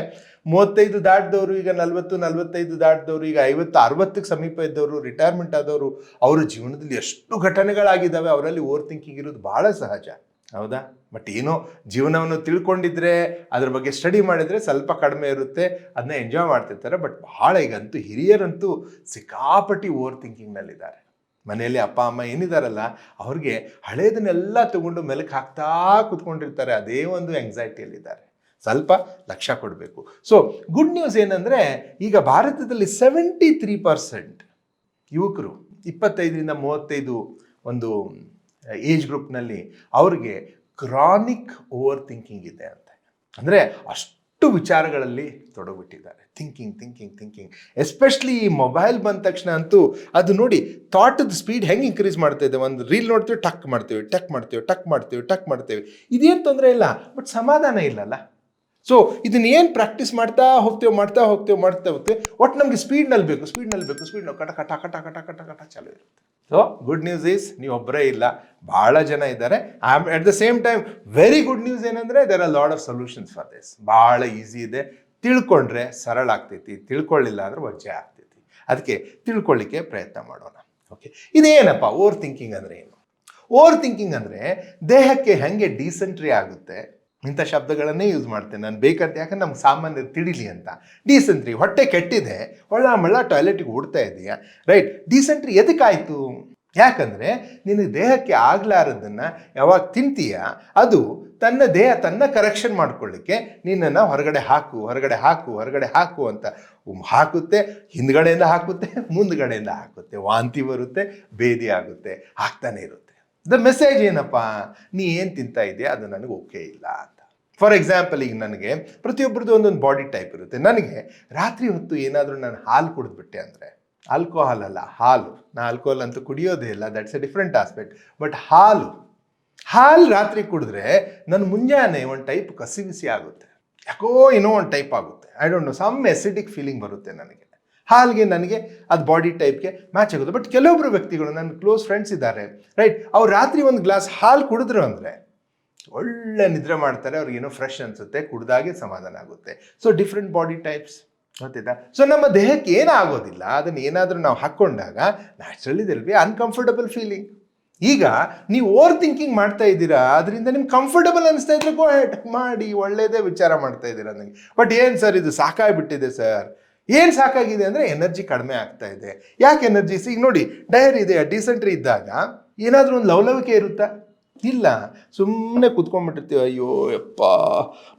A: 35 ದಾಟಿದವರು, ಈಗ 40-45 ದಾಟಿದವರು, ಈಗ 50-60ಕ್ಕೆ ಸಮೀಪ ಇದ್ದವರು, ರಿಟೈರ್ಮೆಂಟ್ ಆದವರು, ಅವರ ಜೀವನದಲ್ಲಿ ಎಷ್ಟು ಘಟನೆಗಳಾಗಿದ್ದಾವೆ, ಅವರಲ್ಲಿ ಓವರ್ ಥಿಂಕಿಂಗ್ ಇರೋದು ಭಾಳ ಸಹಜ. ಹೌದಾ? ಬಟ್ ಏನೋ ಜೀವನವನ್ನು ತಿಳ್ಕೊಂಡಿದ್ರೆ ಅದ್ರ ಬಗ್ಗೆ ಸ್ಟಡಿ ಮಾಡಿದರೆ ಸ್ವಲ್ಪ ಕಡಿಮೆ ಇರುತ್ತೆ, ಅದನ್ನ ಎಂಜಾಯ್ ಮಾಡ್ತಿರ್ತಾರೆ. ಬಟ್ ಭಾಳ ಈಗಂತೂ ಹಿರಿಯರಂತೂ ಸಿಕ್ಕಾಪಟ್ಟಿ ಓವರ್ ಥಿಂಕಿಂಗ್ನಲ್ಲಿದ್ದಾರೆ. ಮನೆಯಲ್ಲಿ ಅಪ್ಪ ಅಮ್ಮ ಏನಿದಾರಲ್ಲ ಅವ್ರಿಗೆ ಹಳೇದನ್ನೆಲ್ಲ ತಗೊಂಡು ಮೆಲುಕು ಹಾಕ್ತಾ ಕೂತ್ಕೊಂಡಿರ್ತಾರೆ, ಅದೇ ಒಂದು ಎಂಗ್ಸೈಟಿಯಲ್ಲಿದ್ದಾರೆ. ಸ್ವಲ್ಪ ಲಕ್ಷ್ಯ ಕೊಡಬೇಕು. ಸೊ ಗುಡ್ ನ್ಯೂಸ್ ಏನಂದರೆ, ಈಗ ಭಾರತದಲ್ಲಿ 73% ಯುವಕರು 25ರಿಂದ 35 ಒಂದು ಏಜ್ ಗ್ರೂಪ್ನಲ್ಲಿ ಅವ್ರಿಗೆ ಕ್ರಾನಿಕ್ ಓವರ್ ಥಿಂಕಿಂಗ್ ಇದೆ ಅಂತ. ಅಂದರೆ ಅಷ್ಟು ವಿಚಾರಗಳಲ್ಲಿ ತೊಡಗಿಬಿಟ್ಟಿದ್ದಾರೆ. ಥಿಂಕಿಂಗ್ ಎಸ್ಪೆಷಲಿ ಈ ಮೊಬೈಲ್ ಬಂದ ತಕ್ಷಣ ಅಂತೂ ಅದು ನೋಡಿ, ಥಾಟದ ಸ್ಪೀಡ್ ಹೆಂಗೆ ಇನ್ಕ್ರೀಸ್ ಮಾಡ್ತಾ ಇದೆ. ಒಂದು ರೀಲ್ ನೋಡ್ತೀವಿ, ಟಕ್ ಮಾಡ್ತೀವಿ. ಇದೇನು ತೊಂದರೆ ಇಲ್ಲ, ಬಟ್ ಸಮಾಧಾನ ಇಲ್ಲಲ್ಲ. ಸೊ ಇದನ್ನ ಏನು ಪ್ರಾಕ್ಟೀಸ್ ಮಾಡ್ತಾ ಹೋಗ್ತೇವೆ ಒಟ್ಟು ನಮಗೆ ಸ್ಪೀಡ್ನಲ್ಲಿ ಬೇಕು ಕಟ ಚಾಲು ಇರುತ್ತೆ. ಸೊ ಗುಡ್ ನ್ಯೂಸ್ ಈಸ್ ನೀವು ಒಬ್ಬರೇ ಇಲ್ಲ, ಭಾಳ ಜನ ಇದ್ದಾರೆ. At the same time very good news ಏನಂದರೆ there are lot of solutions for this. ಭಾಳ ಈಸಿ ಇದೆ, ತಿಳ್ಕೊಂಡ್ರೆ ಸರಳ ಆಗ್ತೈತಿ, ತಿಳ್ಕೊಳ್ಳಿಲ್ಲ ಅಂದ್ರೆ ವಜ್ಜೆ ಆಗ್ತೈತಿ. ಅದಕ್ಕೆ ತಿಳ್ಕೊಳ್ಳಿಕ್ಕೆ ಪ್ರಯತ್ನ ಮಾಡೋಣ. ಓಕೆ, ಇದೇನಪ್ಪ ಓವರ್ ಥಿಂಕಿಂಗ್ ಅಂದರೆ ಏನು? ಓವರ್ ಥಿಂಕಿಂಗ್ ಅಂದರೆ ದೇಹಕ್ಕೆ ಹೆಂಗೆ ಡಿಸೆಂಟ್ರಿ ಆಗುತ್ತೆ, ಇಂಥ ಶಬ್ದಗಳನ್ನೇ ಯೂಸ್ ಮಾಡ್ತೇನೆ ನಾನು ಬೇಕಂತ, ಯಾಕಂದ್ರೆ ನಮ್ಗೆ ಸಾಮಾನ್ಯ ತಿಳಿಲಿ ಅಂತ. ಡಿಸೆಂಟ್ರಿ, ಹೊಟ್ಟೆ ಕೆಟ್ಟಿದೆ, ಮಳ್ಳ ಟಾಯ್ಲೆಟಿಗೆ ಓಡ್ತಾ ಇದೆಯಾ, ರೈಟ್? ಡಿಸೆಂಟ್ರಿ ಎದಕ್ಕಾಯ್ತು? ಯಾಕಂದರೆ ನಿನಗೆ ದೇಹಕ್ಕೆ ಆಗ್ಲಾರದನ್ನು ಯಾವಾಗ ತಿಂತೀಯ ಅದು ತನ್ನ ಕರೆಕ್ಷನ್ ಮಾಡ್ಕೊಳ್ಳಿಕ್ಕೆ ನಿನ್ನನ್ನು ಹೊರಗಡೆ ಹಾಕು ಅಂತ ಹಾಕುತ್ತೆ. ಹಿಂದ್ಗಡೆಯಿಂದ ಹಾಕುತ್ತೆ, ಮುಂದ್ಗಡೆಯಿಂದ ಹಾಕುತ್ತೆ, ವಾಂತಿ ಬರುತ್ತೆ, ಬೇದಿ ಆಗುತ್ತೆ, ಹಾಕ್ತಾನೆ ಇರುತ್ತೆ. ದ ಮೆಸೇಜ್ ಏನಪ್ಪ, ನೀ ಏನು ತಿಂತಾ ಇದೆಯಾ ಅದು ನನಗೆ ಓಕೆ ಇಲ್ಲ ಅಂತ. ಫಾರ್ ಎಕ್ಸಾಂಪಲ್, ಈಗ ನನಗೆ ಪ್ರತಿಯೊಬ್ಬರದ್ದು ಒಂದೊಂದು ಬಾಡಿ ಟೈಪ್ ಇರುತ್ತೆ. ನನಗೆ ರಾತ್ರಿ ಹೊತ್ತು ಏನಾದರೂ ನಾನು ಹಾಲು ಕುಡಿದ್ಬಿಟ್ಟೆ ಅಂದರೆ, ಆಲ್ಕೋಹಾಲ್ ಅಲ್ಲ ಹಾಲು, ನಾನು ಆಲ್ಕೋಹಾಲ್ ಅಂತೂ ಕುಡಿಯೋದೇ ಇಲ್ಲ, that's A different aspect. But ಹಾಲು ರಾತ್ರಿ ಕುಡಿದ್ರೆ ನನ್ನ ಮುಂಜಾನೆ ಒಂದು ಟೈಪ್ ಕಸಿವಿಸಿ ಆಗುತ್ತೆ, ಯಾಕೋ ಏನೋ ಒಂದು ಟೈಪ್ ಆಗುತ್ತೆ. I don't know, some acidic feeling ಬರುತ್ತೆ ನನಗೆ. ಹಾಲಿಗೆ ನನಗೆ ಅದು ಬಾಡಿ ಟೈಪ್ಗೆ ಮ್ಯಾಚ್ ಆಗುತ್ತೆ. ಬಟ್ ಕೆಲವೊಬ್ಬರು ವ್ಯಕ್ತಿಗಳು, ನನ್ನ ಕ್ಲೋಸ್ ಫ್ರೆಂಡ್ಸ್ ಇದ್ದಾರೆ, ರೈಟ್? ಅವ್ರು ರಾತ್ರಿ ಒಂದು ಗ್ಲಾಸ್ ಹಾಲು ಕುಡಿದ್ರು ಅಂದರೆ ಒಳ್ಳೆ ನಿದ್ರೆ ಮಾಡ್ತಾರೆ, ಅವ್ರಿಗೇನೋ ಫ್ರೆಶ್ ಅನಿಸುತ್ತೆ, ಕುಡ್ದಾಗೆ ಸಮಾಧಾನ ಆಗುತ್ತೆ. ಸೊ ಡಿಫ್ರೆಂಟ್ ಬಾಡಿ ಟೈಪ್ಸ್, ಗೊತ್ತಿದ್ದ? ಸೊ ನಮ್ಮ ದೇಹಕ್ಕೆ ಏನಾಗೋದಿಲ್ಲ, ಅದನ್ನು ಏನಾದರೂ ನಾವು ಹಾಕ್ಕೊಂಡಾಗ ನ್ಯಾಚುರಲಿ ದಿಲ್ ಬಿ ಅನ್ಕಂಫರ್ಟಬಲ್ ಫೀಲಿಂಗ್. ಈಗ ನೀವು ಓವರ್ ಥಿಂಕಿಂಗ್ ಮಾಡ್ತಾ ಇದ್ದೀರಾ, ಅದರಿಂದ ನಿಮ್ಗೆ ಕಂಫರ್ಟಬಲ್ ಅನಿಸ್ತಾ ಇದ್ರೆ ಗೋ ಹೆಡ್ ಮಾಡಿ, ಒಳ್ಳೇದೇ ವಿಚಾರ ಮಾಡ್ತಾ ಇದ್ದೀರಾ ನನಗೆ. ಬಟ್ ಏನು ಸರ್ ಇದು ಸಾಕಾಗಿಬಿಟ್ಟಿದೆ ಸರ್, ಏನು ಸಾಕಾಗಿದೆ ಅಂದರೆ ಎನರ್ಜಿ ಕಡಿಮೆ ಆಗ್ತಾ ಇದೆ. ಯಾಕೆ ಎನರ್ಜಿ? ಈಗ ನೋಡಿ, ಡಯರಿ ಇದೆ, ಡಿಸೆಂಟ್ರಿ ಇದ್ದಾಗ ಏನಾದರೂ ಒಂದು ಲವಲವಿಕೆ ಇರುತ್ತಾ? ಇಲ್ಲ, ಸುಮ್ಮನೆ ಕುತ್ಕೊಂಡ್ಬಿಟ್ಟಿರ್ತೀವಿ. ಅಯ್ಯೋ ಯಪ್ಪ,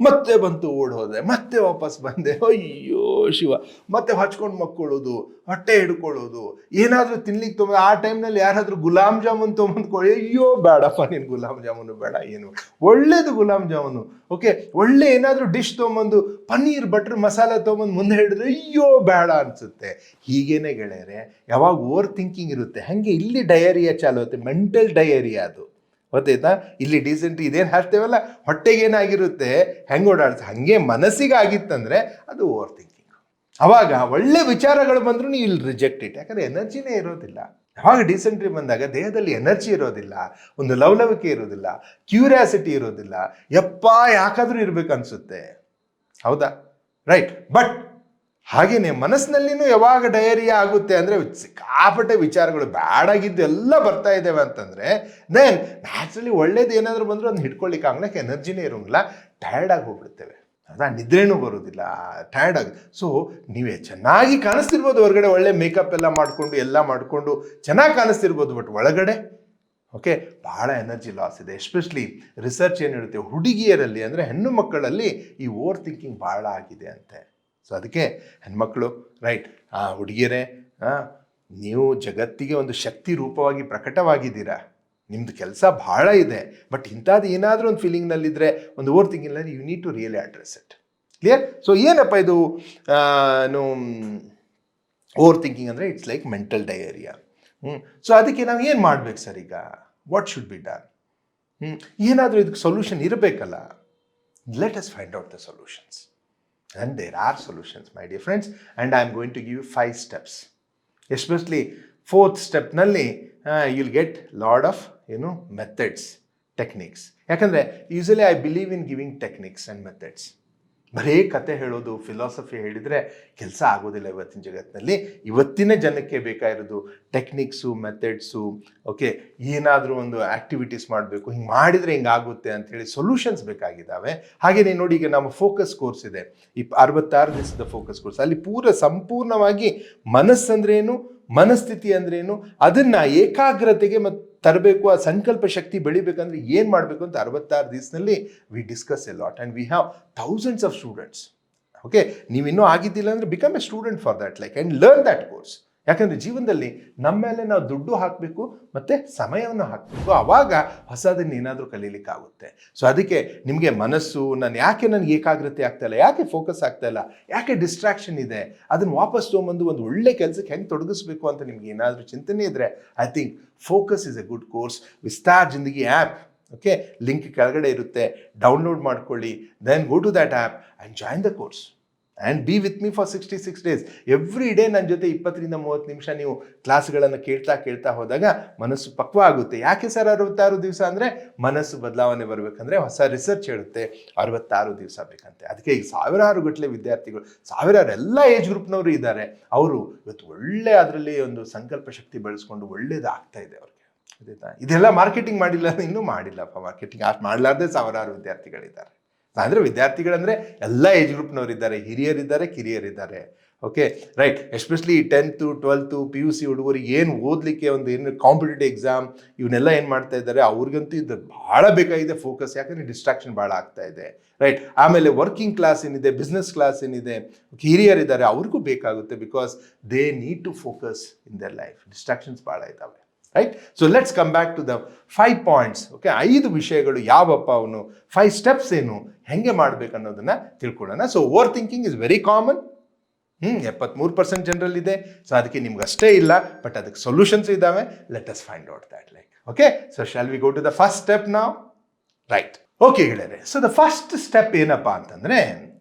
A: ಮತ್ತೆ ಬಂತು ಓಡ್ ಹೋದೆ, ಮತ್ತೆ ವಾಪಸ್ ಬಂದೆ, ಅಯ್ಯೋ ಶಿವ, ಮತ್ತೆ ಹಚ್ಕೊಂಡು ಮಕ್ಕೊಳ್ಳೋದು, ಹೊಟ್ಟೆ ಹಿಡ್ಕೊಳ್ಳೋದು, ಏನಾದರೂ ತಿನ್ಲಿಕ್ಕೆ ತೊಗೊಂಡು ಆ ಟೈಮ್ನಲ್ಲಿ ಯಾರಾದರೂ ಗುಲಾಬ್ ಜಾಮೂನ್ ತೊಗೊಂಡ್ಕೊಳ್ಳಿ, ಅಯ್ಯೋ ಬೇಡಪ್ಪ ನೀನು ಗುಲಾಬ್ ಜಾಮೂನು ಬೇಡ, ಏನು ಒಳ್ಳೇದು ಗುಲಾಬ್ ಜಾಮೂನು, ಓಕೆ, ಒಳ್ಳೆ ಏನಾದರೂ ಡಿಶ್ ತೊಗೊಂಬಂದು ಪನ್ನೀರ್ ಬಟರ್ ಮಸಾಲ ತೊಗೊಂಬಂದು ಮುಂದೆ ಹಿಡಿದ್ರೆ ಅಯ್ಯೋ ಬೇಡ ಅನಿಸುತ್ತೆ. ಹೀಗೇನೆ ಗೆಳೆಯರೆ, ಯಾವಾಗ ಓವರ್ ಥಿಂಕಿಂಗ್ ಇರುತ್ತೆ ಹಾಗೆ ಇಲ್ಲಿ ಡಯರಿಯಾ ಚಾಲು ಆಗುತ್ತೆ, ಮೆಂಟಲ್ ಡಯರಿಯಾ ಅದು, ಗೊತ್ತಾಯ್ತಾ? ಇಲ್ಲಿ ಡಿಸೆಂಟ್ರಿ ಇದೇನು ಹಾಕ್ತೇವಲ್ಲ, ಹೊಟ್ಟೆಗೇನಾಗಿರುತ್ತೆ ಹೆಂಗೆ ಓಡಾಡ್ತು, ಹಾಗೆ ಮನಸ್ಸಿಗೆ ಆಗಿತ್ತಂದರೆ ಅದು ಓವರ್ ಥಿಂಕಿಂಗ್. ಅವಾಗ ಒಳ್ಳೆ ವಿಚಾರಗಳು ಬಂದರೂ ನೀವು ಇಲ್ಲಿ ರಿಜೆಕ್ಟ್ ಇಟ್, ಯಾಕಂದರೆ ಎನರ್ಜಿನೇ ಇರೋದಿಲ್ಲ. ಯಾವಾಗ ಡಿಸೆಂಟ್ರಿ ಬಂದಾಗ ದೇಹದಲ್ಲಿ ಎನರ್ಜಿ ಇರೋದಿಲ್ಲ, ಒಂದು ಲವಲವಿಕೆ ಇರೋದಿಲ್ಲ, ಕ್ಯೂರಿಯಾಸಿಟಿ ಇರೋದಿಲ್ಲ, ಯಪ್ಪ ಯಾಕಾದರೂ ಇರಬೇಕು ಅನಿಸುತ್ತೆ, ಹೌದಾ? ರೈಟ್. ಬಟ್ ಹಾಗೆಯೇ ಮನಸ್ಸಿನಲ್ಲಿನೂ ಯಾವಾಗ ಡಯರಿಯಾ ಆಗುತ್ತೆ ಅಂದರೆ ಸಿಕ್ಕಾಪಟ್ಟೆ ವಿಚಾರಗಳು ಬ್ಯಾಡಾಗಿದ್ದು ಎಲ್ಲ ಬರ್ತಾ ಇದ್ದೇವೆ ಅಂತಂದರೆ ದೆನ್ ನ್ಯಾಚುರಲಿ ಒಳ್ಳೇದು ಏನಾದರೂ ಬಂದರೂ ಅದನ್ನ ಹಿಡ್ಕೊಳ್ಳಿಕ್ಕೆ ಆಗಲಿಕ್ಕೆ ಎನರ್ಜಿನೇ ಇರೋಂಗಿಲ್ಲ, ಟಯರ್ಡಾಗಿ ಹೋಗ್ಬಿಡ್ತೇವೆ, ಅದ ನಿದ್ರೇನೂ ಬರೋದಿಲ್ಲ, ಟಯರ್ಡ್ ಆಗಿ. ಸೊ ನೀವೇ ಚೆನ್ನಾಗಿ ಕಾಣಿಸ್ತಿರ್ಬೋದು ಹೊರಗಡೆ, ಒಳ್ಳೆ ಮೇಕಪ್ ಎಲ್ಲ ಮಾಡಿಕೊಂಡು ಚೆನ್ನಾಗಿ ಕಾಣಿಸ್ತಿರ್ಬೋದು, ಬಟ್ ಒಳಗಡೆ ಓಕೆ ಭಾಳ ಎನರ್ಜಿ ಲಾಸ್ ಇದೆ. ಎಸ್ಪೆಷಲಿ ರಿಸರ್ಚ್ ಏನು ಹೇಳುತ್ತೆ, ಹುಡುಗಿಯರಲ್ಲಿ ಅಂದರೆ ಹೆಣ್ಣು ಮಕ್ಕಳಲ್ಲಿ ಈ ಓವರ್ ಥಿಂಕಿಂಗ್ ಭಾಳ ಆಗಿದೆ ಅಂತೆ. ಸೊ ಅದಕ್ಕೆ ಹೆಣ್ಮಕ್ಳು, ರೈಟ್, ಹುಡುಗಿಯರೇ, ನೀವು ಜಗತ್ತಿಗೆ ಒಂದು ಶಕ್ತಿ ರೂಪವಾಗಿ ಪ್ರಕಟವಾಗಿದ್ದೀರಾ, ನಿಮ್ಮದು ಕೆಲಸ ಭಾಳ ಇದೆ. ಬಟ್ ಇಂಥದ್ದು ಏನಾದರೂ ಒಂದು ಫೀಲಿಂಗ್ನಲ್ಲಿದ್ದರೆ, ಒಂದು ಓವರ್ ಥಿಂಕಿಂಗ್ನಲ್ಲಿ, you need to really address it. Clear? So ಏನಪ್ಪ ಇದು ಓವರ್ ಥಿಂಕಿಂಗ್ ಅಂದರೆ? It's like mental diarrhoea. So ಅದಕ್ಕೆ ನಾವು ಏನು ಮಾಡಬೇಕು ಸರ್? ಈಗ ವಾಟ್ ಶುಡ್ ಬಿ ಡನ್? ಏನಾದರೂ ಇದಕ್ಕೆ ಸೊಲ್ಯೂಷನ್ ಇರಬೇಕಲ್ಲ. Let us find out the solutions. And there are solutions, my dear friends, and I am going to give you 5 steps. Especially 4th step nalli you'll get lot of methods, techniques. Yakandre usually I believe in giving techniques and methods. ಬರೀ ಕತೆ ಹೇಳೋದು, ಫಿಲಾಸಫಿ ಹೇಳಿದರೆ ಕೆಲಸ ಆಗೋದಿಲ್ಲ ಇವತ್ತಿನ ಜಗತ್ತಿನಲ್ಲಿ. ಇವತ್ತಿನ ಜನಕ್ಕೆ ಬೇಕಾಗಿರೋದು ಟೆಕ್ನಿಕ್ಸು, ಮೆಥಡ್ಸು, ಓಕೆ, ಏನಾದರೂ ಒಂದು ಆ್ಯಕ್ಟಿವಿಟೀಸ್ ಮಾಡಬೇಕು, ಹಿಂಗೆ ಮಾಡಿದರೆ ಹಿಂಗಾಗುತ್ತೆ ಅಂಥೇಳಿ ಸೊಲ್ಯೂಷನ್ಸ್ ಬೇಕಾಗಿದ್ದಾವೆ. ಹಾಗೆಯೇ ನೋಡಿ, ಈಗ ನಮ್ಮ ಫೋಕಸ್ ಕೋರ್ಸ್ ಇದೆ, 66 ದಿವಸದ ಫೋಕಸ್ ಕೋರ್ಸ್. ಅಲ್ಲಿ ಸಂಪೂರ್ಣವಾಗಿ ಮನಸ್ಸಂದ್ರೇನು, ಮನಸ್ಥಿತಿ ಅಂದ್ರೇನು, ಅದನ್ನು ಏಕಾಗ್ರತೆಗೆ ಮತ್ತು ತರಬೇಕು, ಆ ಸಂಕಲ್ಪ ಶಕ್ತಿ ಬೆಳಿಬೇಕಂದ್ರೆ ಏನು ಮಾಡಬೇಕು ಅಂತ 66 ದಿವಸದಲ್ಲಿ we discuss A lot and we have thousands of students. Okay, ನೀವಿನ್ನೂ ಆಗಿದ್ದಿಲ್ಲ ಅಂದರೆ become A student for that, like and learn that course. ಯಾಕಂದರೆ ಜೀವನದಲ್ಲಿ ನಮ್ಮ ಮೇಲೆ ನಾವು ದುಡ್ಡು ಹಾಕಬೇಕು ಮತ್ತು ಸಮಯವನ್ನು ಹಾಕಬೇಕು, ಆವಾಗ ಹೊಸದನ್ನು ಏನಾದರೂ ಕಲೀಲಿಕ್ಕಾಗುತ್ತೆ. ಸೊ ಅದಕ್ಕೆ ನಿಮಗೆ ಮನಸ್ಸು, ನನಗೆ ಏಕಾಗ್ರತೆ ಆಗ್ತಾಯಿಲ್ಲ, ಯಾಕೆ ಫೋಕಸ್ ಆಗ್ತಾಯಿಲ್ಲ, ಯಾಕೆ ಡಿಸ್ಟ್ರಾಕ್ಷನ್ ಇದೆ, ಅದನ್ನು ವಾಪಸ್ ತೊಗೊಂಬಂದು ಒಂದು ಒಳ್ಳೆ ಕೆಲಸಕ್ಕೆ ಹೆಂಗೆ ತೊಡಗಿಸ್ಬೇಕು ಅಂತ ನಿಮ್ಗೆ ಏನಾದರೂ ಚಿಂತನೆ ಇದ್ದರೆ, I think focus is a good course. Vistaar Zindagi app, okay, link ಕೆಳಗಡೆ ಇರುತ್ತೆ, ಡೌನ್ಲೋಡ್ ಮಾಡ್ಕೊಳ್ಳಿ, then go to that app and join the course and be with me for 66 days. Every day ನನ್ನ ಜೊತೆ 20-30 ನಿಮಿಷ ನೀವು ಕ್ಲಾಸ್ಗಳನ್ನು ಕೇಳ್ತಾ ಹೋದಾಗ ಮನಸ್ಸು ಪಕ್ವ ಆಗುತ್ತೆ. ಯಾಕೆ ಸರ್ 66 ದಿವಸ ಅಂದರೆ, ಮನಸ್ಸು ಬದಲಾವಣೆ ಬರಬೇಕಂದ್ರೆ ಹೊಸ ರಿಸರ್ಚ್ ಹೇಳುತ್ತೆ 66 ದಿವಸ ಬೇಕಂತೆ. ಅದಕ್ಕೆ ಈಗ ಸಾವಿರಾರು ಗಟ್ಟಲೆ ವಿದ್ಯಾರ್ಥಿಗಳು, ಸಾವಿರಾರು ಎಲ್ಲ ಏಜ್ ಗ್ರೂಪ್ನವರು ಇದ್ದಾರೆ, ಅವರು ಇವತ್ತು ಒಳ್ಳೆ ಅದರಲ್ಲಿ ಒಂದು ಸಂಕಲ್ಪ ಶಕ್ತಿ ಬೆಳೆಸ್ಕೊಂಡು ಒಳ್ಳೇದಾಗ್ತಾ ಇದೆ ಅವ್ರಿಗೆ. ಇದೆಲ್ಲ ಮಾರ್ಕೆಟಿಂಗ್ ಮಾಡಿಲ್ಲ, ಇನ್ನೂ ಮಾಡಿಲ್ಲಪ್ಪ ಮಾರ್ಕೆಟಿಂಗ್. ಅಷ್ಟು ಮಾಡಲಾರ್ದೆ ಸಾವಿರಾರು ವಿದ್ಯಾರ್ಥಿಗಳಿದ್ದಾರೆ. ಅಂದರೆ ವಿದ್ಯಾರ್ಥಿಗಳಂದರೆ ಎಲ್ಲ ಏಜ್ ಗ್ರೂಪ್ನವರಿದ್ದಾರೆ, ಹಿರಿಯರಿದ್ದಾರೆ, ಕಿರಿಯರಿದ್ದಾರೆ. Okay, right. Especially 10th, 12th, PUC ಹುಡುಗರಿಗೆ ಏನು ಓದಲಿಕ್ಕೆ ಒಂದು ಏನು ಕಾಂಪಿಟೇಟಿವ್ ಎಕ್ಸಾಮ್ ಇವನ್ನೆಲ್ಲ ಏನು ಮಾಡ್ತಾ ಇದ್ದಾರೆ, ಅವ್ರಿಗಂತೂ ಇದು ಭಾಳ ಬೇಕಾಗಿದೆ ಫೋಕಸ್. ಯಾಕಂದರೆ ಡಿಸ್ಟ್ರಾಕ್ಷನ್ ಭಾಳ ಆಗ್ತಾ ಇದೆ, ರೈಟ್. ಆಮೇಲೆ ವರ್ಕಿಂಗ್ ಕ್ಲಾಸ್ ಏನಿದೆ, ಬಿಸ್ನೆಸ್ ಕ್ಲಾಸ್ ಏನಿದೆ, ಹಿರಿಯರಿದ್ದಾರೆ, ಅವ್ರಿಗೂ ಬೇಕಾಗುತ್ತೆ. Because they need to focus in their life. Distractions ಭಾಳ ಇದ್ದಾವೆ, right. So let's come back to the 5 points. Okay, 5 ವಿಷಯಗಳು ಯಾವಪ್ಪ ಅವನು, 5 ಸ್ಟೆಪ್ಸ್ ಏನು, ಹೆಂಗೆ ಮಾಡಬೇಕು ಅನ್ನೋದನ್ನು ತಿಳ್ಕೊಳ್ಳೋಣ. So over thinking is very common. 73% ಜನರಲ್ಲಿದೆ. ಸೊ ಅದಕ್ಕೆ ನಿಮ್ಗೆ ಅಷ್ಟೇ ಇಲ್ಲ, ಬಟ್ ಅದಕ್ಕೆ ಸೊಲ್ಯೂಷನ್ಸ್ ಇದ್ದಾವೆ. Let us find out that, like. Okay, so shall we go to the first step ನಾವ್, ರೈಟ್? ಓಕೆ ಗೆಳೆಯರೆ, ಸೊ ದ ಫಸ್ಟ್ ಸ್ಟೆಪ್ ಏನಪ್ಪ ಅಂತಂದರೆ,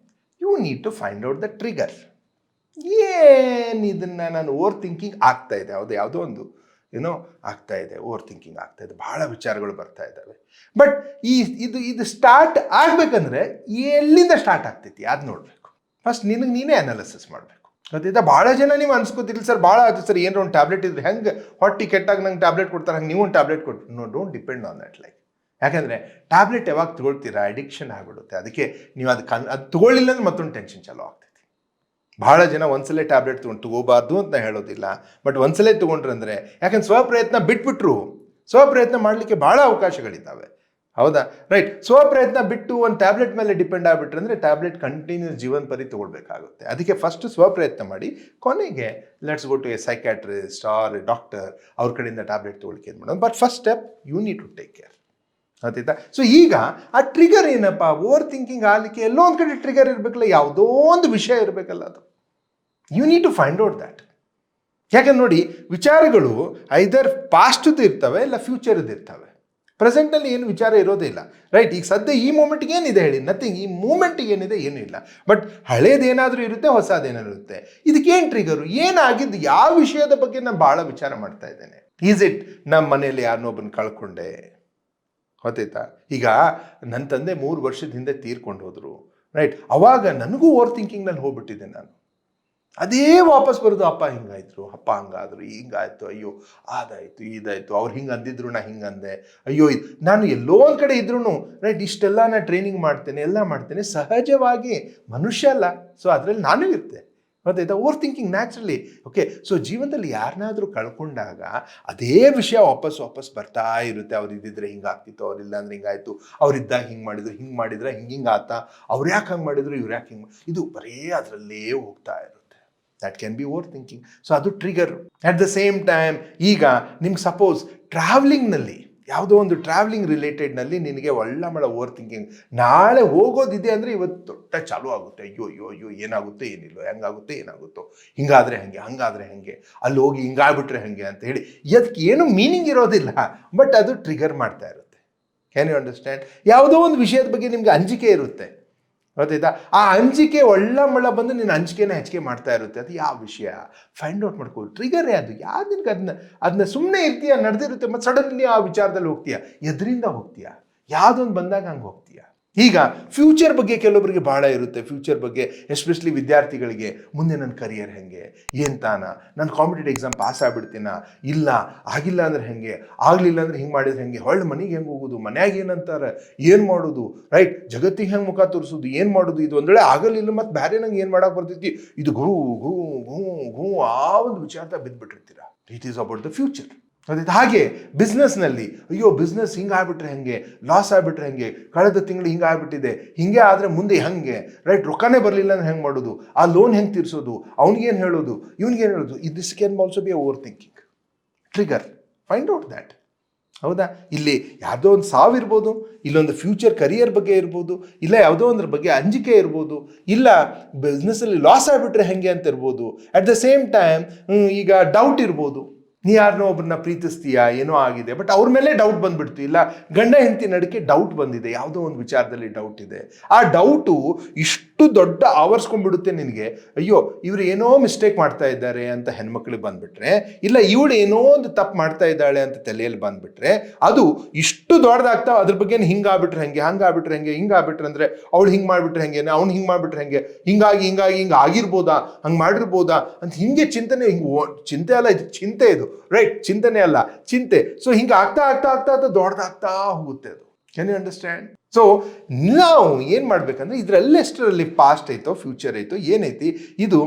A: you need to find out the trigger. ಏನು ಇದನ್ನು ನಾನು ಓವರ್ ಥಿಂಕಿಂಗ್ ಆಗ್ತಾ ಇದೆ, ಯಾವುದೋ ಒಂದು ಆಗ್ತಾ ಇದೆ, ಓವರ್ ಥಿಂಕಿಂಗ್ ಆಗ್ತಾ ಇದೆ, ಭಾಳ ವಿಚಾರಗಳು ಬರ್ತಾ ಇದ್ದಾವೆ. ಬಟ್ ಇದು ಸ್ಟಾರ್ಟ್ ಆಗಬೇಕಂದ್ರೆ ಎಲ್ಲಿಂದ ಸ್ಟಾರ್ಟ್ ಆಗ್ತೈತಿ ಅದು ನೋಡಬೇಕು. ಫಸ್ಟ್ ನೀನೇ ಅನಾಲಿಸಿಸ್ ಮಾಡಬೇಕು. ಗೊತ್ತಿದ್ದ ಭಾಳ ಜನ ನೀವು ಅನ್ಸ್ಕೋತಿಲ್ಲ ಸರ್, ಭಾಳ ಆಯ್ತು ಸರ್, ಏನಾರ ಒಂದು ಟ್ಯಾಬ್ಲೆಟ್ ಇದ್ರೆ ಹೆಂಗೆ ಹೊಟ್ಟೆ ಕೆಟ್ಟಾಗ ನಂಗೆ ಟ್ಯಾಬ್ಲೆಟ್ ಕೊಡ್ತಾರೆ, ಹಂಗೆ ನೀವು ಒಂದು ಟ್ಯಾಬ್ಲೆಟ್ ಕೊಟ್ಟು. No, don't depend on that, like. ಯಾಕಂದರೆ ಟ್ಯಾಬ್ಲೆಟ್ ಯಾವಾಗ ತೊಗೊಳ್ತೀರಾ, ಅಡಿಕ್ಷನ್ ಆಗಿಬಿಡುತ್ತೆ. ಅದಕ್ಕೆ ನೀವು ಅದು ತೊಗೊಳ್ಳಿಲ್ಲ ಅಂದ್ರೆ ಮತ್ತೊಂದು ಟೆನ್ಷನ್ ಚಾಲೂ ಆಗ್ತೈತಿ. ಭಾಳ ಜನ ಒಂದ್ಸಲ ಟ್ಯಾಬ್ಲೆಟ್ ತೊಗೋಬಾರ್ದು ಅಂತ ಹೇಳೋದಿಲ್ಲ, ಬಟ್ ಒಂದ್ಸಲ ತೊಗೊಂಡ್ರಂದ್ರೆ, ಯಾಕಂದ್ರೆ ಸ್ವಪ್ರಯತ್ನ ಬಿಟ್ಬಿಟ್ರು, ಸ್ವಪ್ರಯತ್ನ ಮಾಡಲಿಕ್ಕೆ ಭಾಳ ಅವಕಾಶಗಳಿದ್ದಾವೆ, ಹೌದಾ? ರೈಟ್. ಸ್ವಪ್ರಯತ್ನ ಬಿಟ್ಟು ಒಂದು ಟ್ಯಾಬ್ಲೆಟ್ ಮೇಲೆ ಡಿಪೆಂಡ್ ಆಗಿಬಿಟ್ರೆ ಅಂದರೆ ಟ್ಯಾಬ್ಲೆಟ್ ಕಂಟಿನ್ಯೂಸ್ ಜೀವನ ಪರಿ ತೊಗೊಳ್ಬೇಕಾಗುತ್ತೆ. ಅದಕ್ಕೆ ಫಸ್ಟ್ ಸ್ವಪ್ರಯತ್ನ ಮಾಡಿ, ಕೊನೆಗೆ let's go to a psychiatrist or a doctor, ಅವ್ರ ಕಡೆಯಿಂದ ಟ್ಯಾಬ್ಲೆಟ್ ತೊಗೊಳ್ಕೆ ಏನು ಮಾಡೋದು. But first step you need to take care, ಆಯ್ತಾ? ಸೊ ಈಗ ಆ ಟ್ರಿಗರ್ ಏನಪ್ಪ, ಓವರ್ ಥಿಂಕಿಂಗ್ ಆಗಲಿಕ್ಕೆ ಎಲ್ಲೋ ಒಂದು ಕಡೆ ಟ್ರಿಗರ್ ಇರಬೇಕಲ್ಲ, ಯಾವುದೋ ಒಂದು ವಿಷಯ ಇರಬೇಕಲ್ಲ, ಅದು you need to find out that. ಯಾಕಂದ್ರೆ ನೋಡಿ, ವಿಚಾರಗಳು ಐದರ್ ಪಾಸ್ಟ್ದು ಇರ್ತವೆ, ಇಲ್ಲ ಫ್ಯೂಚರ್ದು ಇರ್ತವೆ. ಪ್ರೆಸೆಂಟಲ್ಲಿ ಏನು ವಿಚಾರ ಇರೋದೇ ಇಲ್ಲ, ರೈಟ್? ಈಗ ಸದ್ಯ ಈ ಮೂಮೆಂಟ್ಗೆ ಏನಿದೆ ಹೇಳಿ, ನಥಿಂಗ್. ಈ ಮೂಮೆಂಟಿಗೆ ಏನಿದೆ, ಏನೂ ಇಲ್ಲ. ಬಟ್ ಹಳೇದೇನಾದರೂ ಇರುತ್ತೆ, ಹೊಸದೇನಾದ್ರು ಇರುತ್ತೆ. ಇದಕ್ಕೇನು ಟ್ರಿಗರು, ಏನಾಗಿದ್ದು, ಯಾವ ವಿಷಯದ ಬಗ್ಗೆ ನಾನು ಭಾಳ ವಿಚಾರ ಮಾಡ್ತಾ ಇದ್ದೇನೆ. ಈಸ್ ಇಟ್ ನಮ್ಮ ಮನೆಯಲ್ಲಿ ಯಾರನ್ನೊಬ್ಬನ ಕಳ್ಕೊಂಡೆ, ಗೊತ್ತಾಯ್ತಾ? ಈಗ ನನ್ನ ತಂದೆ 3 ವರ್ಷದ ಹಿಂದೆ ತೀರ್ಕೊಂಡು ಹೋದರು, ರೈಟ್? ಅವಾಗ ನನಗೂ ಓವರ್ ಥಿಂಕಿಂಗ್ನಲ್ಲಿ ಹೋಗ್ಬಿಟ್ಟಿದ್ದೆ ನಾನು. ಅದೇ ವಾಪಸ್ ಬರೋದು, ಅಪ್ಪ ಹಿಂಗಾಯ್ತು, ಅಪ್ಪ ಹಂಗಾದ್ರು, ಹಿಂಗಾಯ್ತು, ಅಯ್ಯೋ ಅದಾಯಿತು, ಇದಾಯಿತು, ಅವ್ರು ಹಿಂಗೆ ಅಂದಿದ್ರು, ನಾ ಹಿಂಗೆ ಅಂದೆ, ಅಯ್ಯೋ ಇದು ನಾನು ಎಲ್ಲೋ ಒಂದು ಕಡೆ ಇದ್ರೂ, ರೈಟ್? ಇಷ್ಟೆಲ್ಲ ನಾನು ಟ್ರೈನಿಂಗ್ ಮಾಡ್ತೇನೆ, ಎಲ್ಲ ಮಾಡ್ತೇನೆ, ಸಹಜವಾಗಿ ಮನುಷ್ಯ ಅಲ್ಲ, ಸೊ ಅದರಲ್ಲಿ ನಾನೂ ಇರ್ತೆ, ಗೊತ್ತಾಯ್ತಾ? Over thinking naturally. Okay, so ಜೀವನದಲ್ಲಿ ಯಾರನ್ನಾದರೂ ಕಳ್ಕೊಂಡಾಗ ಅದೇ ವಿಷಯ ವಾಪಸ್ ಬರ್ತಾ ಇರುತ್ತೆ. ಅವ್ರು ಇದ್ದಿದ್ರೆ ಹಿಂಗಾಗ್ತಿತ್ತು, ಅವ್ರಿಲ್ಲ ಅಂದ್ರೆ ಹಿಂಗಾಯ್ತು, ಅವ್ರಿದ್ದಾಗ ಹಿಂಗೆ ಮಾಡಿದ್ರೆ ಹಿಂಗೆ ಆತ, ಅವ್ರು ಯಾಕೆ ಹಂಗೆ ಮಾಡಿದ್ರು, ಇವ್ರು ಯಾಕೆ ಹಿಂಗೆ, ಇದು ಬರೀ ಅದರಲ್ಲೇ ಹೋಗ್ತಾ ಇರುತ್ತೆ. That can be over thinking. So ಅದು trigger. At the same time, ಈಗ ನಿಮ್ಗೆ ಸಪೋಸ್ ಟ್ರಾವ್ಲಿಂಗ್ನಲ್ಲಿ, ಯಾವುದೋ ಒಂದು ಟ್ರಾವ್ಲಿಂಗ್ ರಿಲೇಟೆಡ್ನಲ್ಲಿ ನಿನಗೆ ಒಳ್ಳೆ ಓವರ್ ಥಿಂಕಿಂಗ್, ನಾಳೆ ಹೋಗೋದಿದೆ ಅಂದರೆ ಇವತ್ತು ದೊಡ್ಡ ಚಾಲೂ ಆಗುತ್ತೆ. ಅಯ್ಯೋ ಏನಾಗುತ್ತೆ, ಏನಿಲ್ಲ, ಹೆಂಗಾಗುತ್ತೆ, ಏನಾಗುತ್ತೋ, ಹಿಂಗಾದರೆ ಹೆಂಗೆ, ಹಂಗಾದರೆ ಹೆಂಗೆ, ಅಲ್ಲಿ ಹೋಗಿ ಹಿಂಗಾಗ್ಬಿಟ್ರೆ ಹೆಂಗೆ ಅಂತ ಹೇಳಿ, ಅದಕ್ಕೆ ಏನು ಮೀನಿಂಗ್ ಇರೋದಿಲ್ಲ, ಬಟ್ ಅದು ಟ್ರಿಗರ್ ಮಾಡ್ತಾ ಇರುತ್ತೆ. Can you understand? ಯಾವುದೋ ಒಂದು ವಿಷಯದ ಬಗ್ಗೆ ನಿಮ್ಗೆ ಅಂಜಿಕೆ ಇರುತ್ತೆ, ಗೊತ್ತಾಯ್ತಾ? ಆ ಅಂಜಿಕೆ ಒಳ್ಳೆ ಬಂದು ನಿನ್ನ ಅಂಜಿಕೆನ ಹೆಚ್ಚಿಗೆ ಮಾಡ್ತಾ ಇರುತ್ತೆ. ಅದು ಯಾವ ವಿಷಯ ಫೈಂಡ್ ಔಟ್ ಮಾಡ್ಕೋ. ಟ್ರಿಗರೇ ಅದು. ಯಾವ್ದು ನಿನ್ಗೆ ಅದನ್ನ ಸುಮ್ಮನೆ ಇರ್ತೀಯ, ನಡೆದಿರುತ್ತೆ, ಮತ್ತು ಸಡನ್ಲಿ ಆ ವಿಚಾರದಲ್ಲಿ ಹೋಗ್ತೀಯ, ಎದರಿಂದ ಹೋಗ್ತೀಯ, ಯಾವುದೊಂದು ಬಂದಾಗ ಹಂಗೆ ಹೋಗ್ತೀಯ. ಈಗ ಫ್ಯೂಚರ್ ಬಗ್ಗೆ ಕೆಲವೊಬ್ಬರಿಗೆ ಭಾಳ ಇರುತ್ತೆ. ಫ್ಯೂಚರ್ ಬಗ್ಗೆ ಎಸ್ಪೆಷಲಿ ವಿದ್ಯಾರ್ಥಿಗಳಿಗೆ, ಮುಂದೆ ನನ್ನ ಕರಿಯರ್ ಹೆಂಗೆ, ಏನು ತಾನ, ನಾನು ಕಾಂಪಿಟೇಟಿವ್ ಎಕ್ಸಾಮ್ ಪಾಸ್ ಆಗ್ಬಿಡ್ತೀನ, ಇಲ್ಲ ಆಗಿಲ್ಲ ಅಂದ್ರೆ ಹೆಂಗೆ, ಆಗಲಿಲ್ಲ ಅಂದ್ರೆ ಹಿಂಗೆ ಮಾಡಿದ್ರೆ ಹೆಂಗೆ, ಹೊಳ್ಳಿ ಮನೆಗೆ ಹೆಂಗೆ ಹೋಗೋದು, ಮನ್ಯಾಗ ಏನಂತಾರೆ, ಏನು ಮಾಡೋದು, ರೈಟ್, ಜಗತ್ತಿಗೆ ಹೆಂಗೆ ಮುಖ ತೋರಿಸೋದು, ಏನು ಮಾಡೋದು, ಇದು ಒಂದು ವೇಳೆ ಆಗಲಿಲ್ಲ ಮತ್ತು ಬೇರೆ ನಂಗೆ ಏನು ಮಾಡೋಕೆ ಬರ್ತೈತಿ, ಇದು ಘೂ ಘೂ ಘೂ ಘೂ ಆ ಒಂದು ವಿಚಾರದಾಗ ಬಿದ್ದುಬಿಟ್ಟಿರ್ತೀರ. It is about the future. ಅದೇ ಹಾಗೆ ಬಿಸ್ನೆಸ್ನಲ್ಲಿ, ಅಯ್ಯೋ ಬಿಸ್ನೆಸ್ ಹಿಂಗೆ ಆಗ್ಬಿಟ್ರೆ ಹೆಂಗೆ, ಲಾಸ್ ಆಗಿಬಿಟ್ರೆ ಹೆಂಗೆ, ಕಳೆದ ತಿಂಗಳು ಹಿಂಗೆ ಆಗ್ಬಿಟ್ಟಿದೆ, ಹಿಂಗೆ ಆದರೆ ಮುಂದೆ ಹೆಂಗೆ, ರೈಟ್, ರೊಕ್ಕನೇ ಬರಲಿಲ್ಲ ಅಂದ್ರೆ ಹೆಂಗೆ ಮಾಡೋದು, ಆ ಲೋನ್ ಹೆಂಗೆ ತೀರಿಸೋದು, ಅವ್ನಿಗೇನು ಹೇಳೋದು, ಇವ್ನಿಗೇನು ಹೇಳೋದು. This can also be over thinking trigger. Find out that. ಹೌದಾ, ಇಲ್ಲಿ ಯಾವುದೋ ಒಂದು ಸಾವು ಇರ್ಬೋದು, ಇಲ್ಲೊಂದು ಫ್ಯೂಚರ್ ಕರಿಯರ್ ಬಗ್ಗೆ ಇರ್ಬೋದು, ಇಲ್ಲ ಯಾವುದೋ ಒಂದ್ರ ಬಗ್ಗೆ ಅಂಜಿಕೆ ಇರ್ಬೋದು, ಇಲ್ಲ ಬಿಸ್ನೆಸ್ಸಲ್ಲಿ ಲಾಸ್ ಆಗಿಬಿಟ್ರೆ ಹೆಂಗೆ ಅಂತ ಇರ್ಬೋದು. ಅಟ್ ದ ಸೇಮ್ ಟೈಮ್ ಈಗ ಡೌಟ್ ಇರ್ಬೋದು, ನೀ ಯಾರನ್ನೋ ಒಬ್ಬರನ್ನ ಪ್ರೀತಿಸ್ತೀಯಾ, ಏನೋ ಆಗಿದೆ, ಬಟ್ ಅವ್ರ ಮೇಲೆ ಡೌಟ್ ಬಂದ್ಬಿಡ್ತು, ಇಲ್ಲ ಗಂಡ ಹೆಂಡತಿ ನಡುಕೆ ಡೌಟ್ ಬಂದಿದೆ, ಯಾವುದೋ ಒಂದು ವಿಚಾರದಲ್ಲಿ ಡೌಟ್ ಇದೆ. ಆ ಡೌಟು ಇಷ್ಟು ದೊಡ್ಡ ಆವರಿಸ್ಕೊಂಡ್ಬಿಡುತ್ತೆ ನಿನಗೆ. ಅಯ್ಯೋ ಇವ್ರು ಏನೋ ಮಿಸ್ಟೇಕ್ ಮಾಡ್ತಾ ಇದ್ದಾರೆ ಅಂತ ಹೆಣ್ಮಕ್ಳಿಗೆ ಬಂದ್ಬಿಟ್ರೆ, ಇಲ್ಲ ಇವಳು ಏನೋ ಒಂದು ತಪ್ಪು ಮಾಡ್ತಾ ಇದ್ದಾಳೆ ಅಂತ ತಲೆಯಲ್ಲಿ ಬಂದ್ಬಿಟ್ರೆ, ಅದು ಇಷ್ಟು ದೊಡ್ಡದಾಗ್ತಾ ಅದ್ರ ಬಗ್ಗೆ ಹಿಂಗಾಗ್ಬಿಟ್ರೆ ಹೆಂಗೆ, ಹಂಗಾಗ್ಬಿಟ್ರೆ ಹೆಂಗೆ, ಹಿಂಗಾಗ್ಬಿಟ್ರೆ ಅಂದರೆ ಅವಳು ಹಿಂಗೆ ಮಾಡಿಬಿಟ್ರೆ ಹೆಂಗೆ, ಅವ್ನು ಹಿಂಗೆ ಮಾಡಿಬಿಟ್ರೆ ಹೆಂಗೆ, ಹಿಂಗೆ ಆಗಿರ್ಬೋದಾ, ಹಂಗೆ ಮಾಡಿರ್ಬೋದಾ ಅಂತ ಹಿಂಗೆ ಚಿಂತನೆ, ಚಿಂತೆ ಅಲ್ಲ ಇದು, ಚಿಂತೆ ಇದು, ರೈಟ್, ಚಿಂತನೆ ಅಲ್ಲ ಚಿಂತೆ. ಸೊ ಹಿಂಗೆ ಆಗ್ತಾ ಆಗ್ತಾ ಆಗ್ತಾ ಆಗ್ತಾ ದೊಡ್ಡದಾಗ್ತಾ ಹೋಗುತ್ತೆ ಅದು. Can you understand? ಸೊ ನಾವು ಏನು ಮಾಡ್ಬೇಕಂದ್ರೆ ಇದರಲ್ಲೆಷ್ಟರಲ್ಲಿ ಪಾಸ್ಟ್ ಐತೋ ಫ್ಯೂಚರ್ ಐತೋ ಏನೈತಿ, ಇದು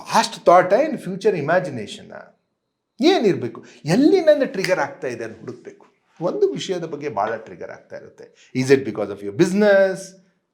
A: ಪಾಸ್ಟ್ ಥಾಟ ಇನ್ ಫ್ಯೂಚರ್ ಇಮ್ಯಾಜಿನೇಷನ್ ಏನಿರಬೇಕು, ಎಲ್ಲಿಂದ ಟ್ರಿಗರ್ ಆಗ್ತಾ ಇದೆ ಅಂತ ಹುಡುಕ್ಬೇಕು. ಒಂದು ವಿಷಯದ ಬಗ್ಗೆ ಭಾಳ ಟ್ರಿಗರ್ ಆಗ್ತಾ ಇರುತ್ತೆ. Is it because of your business,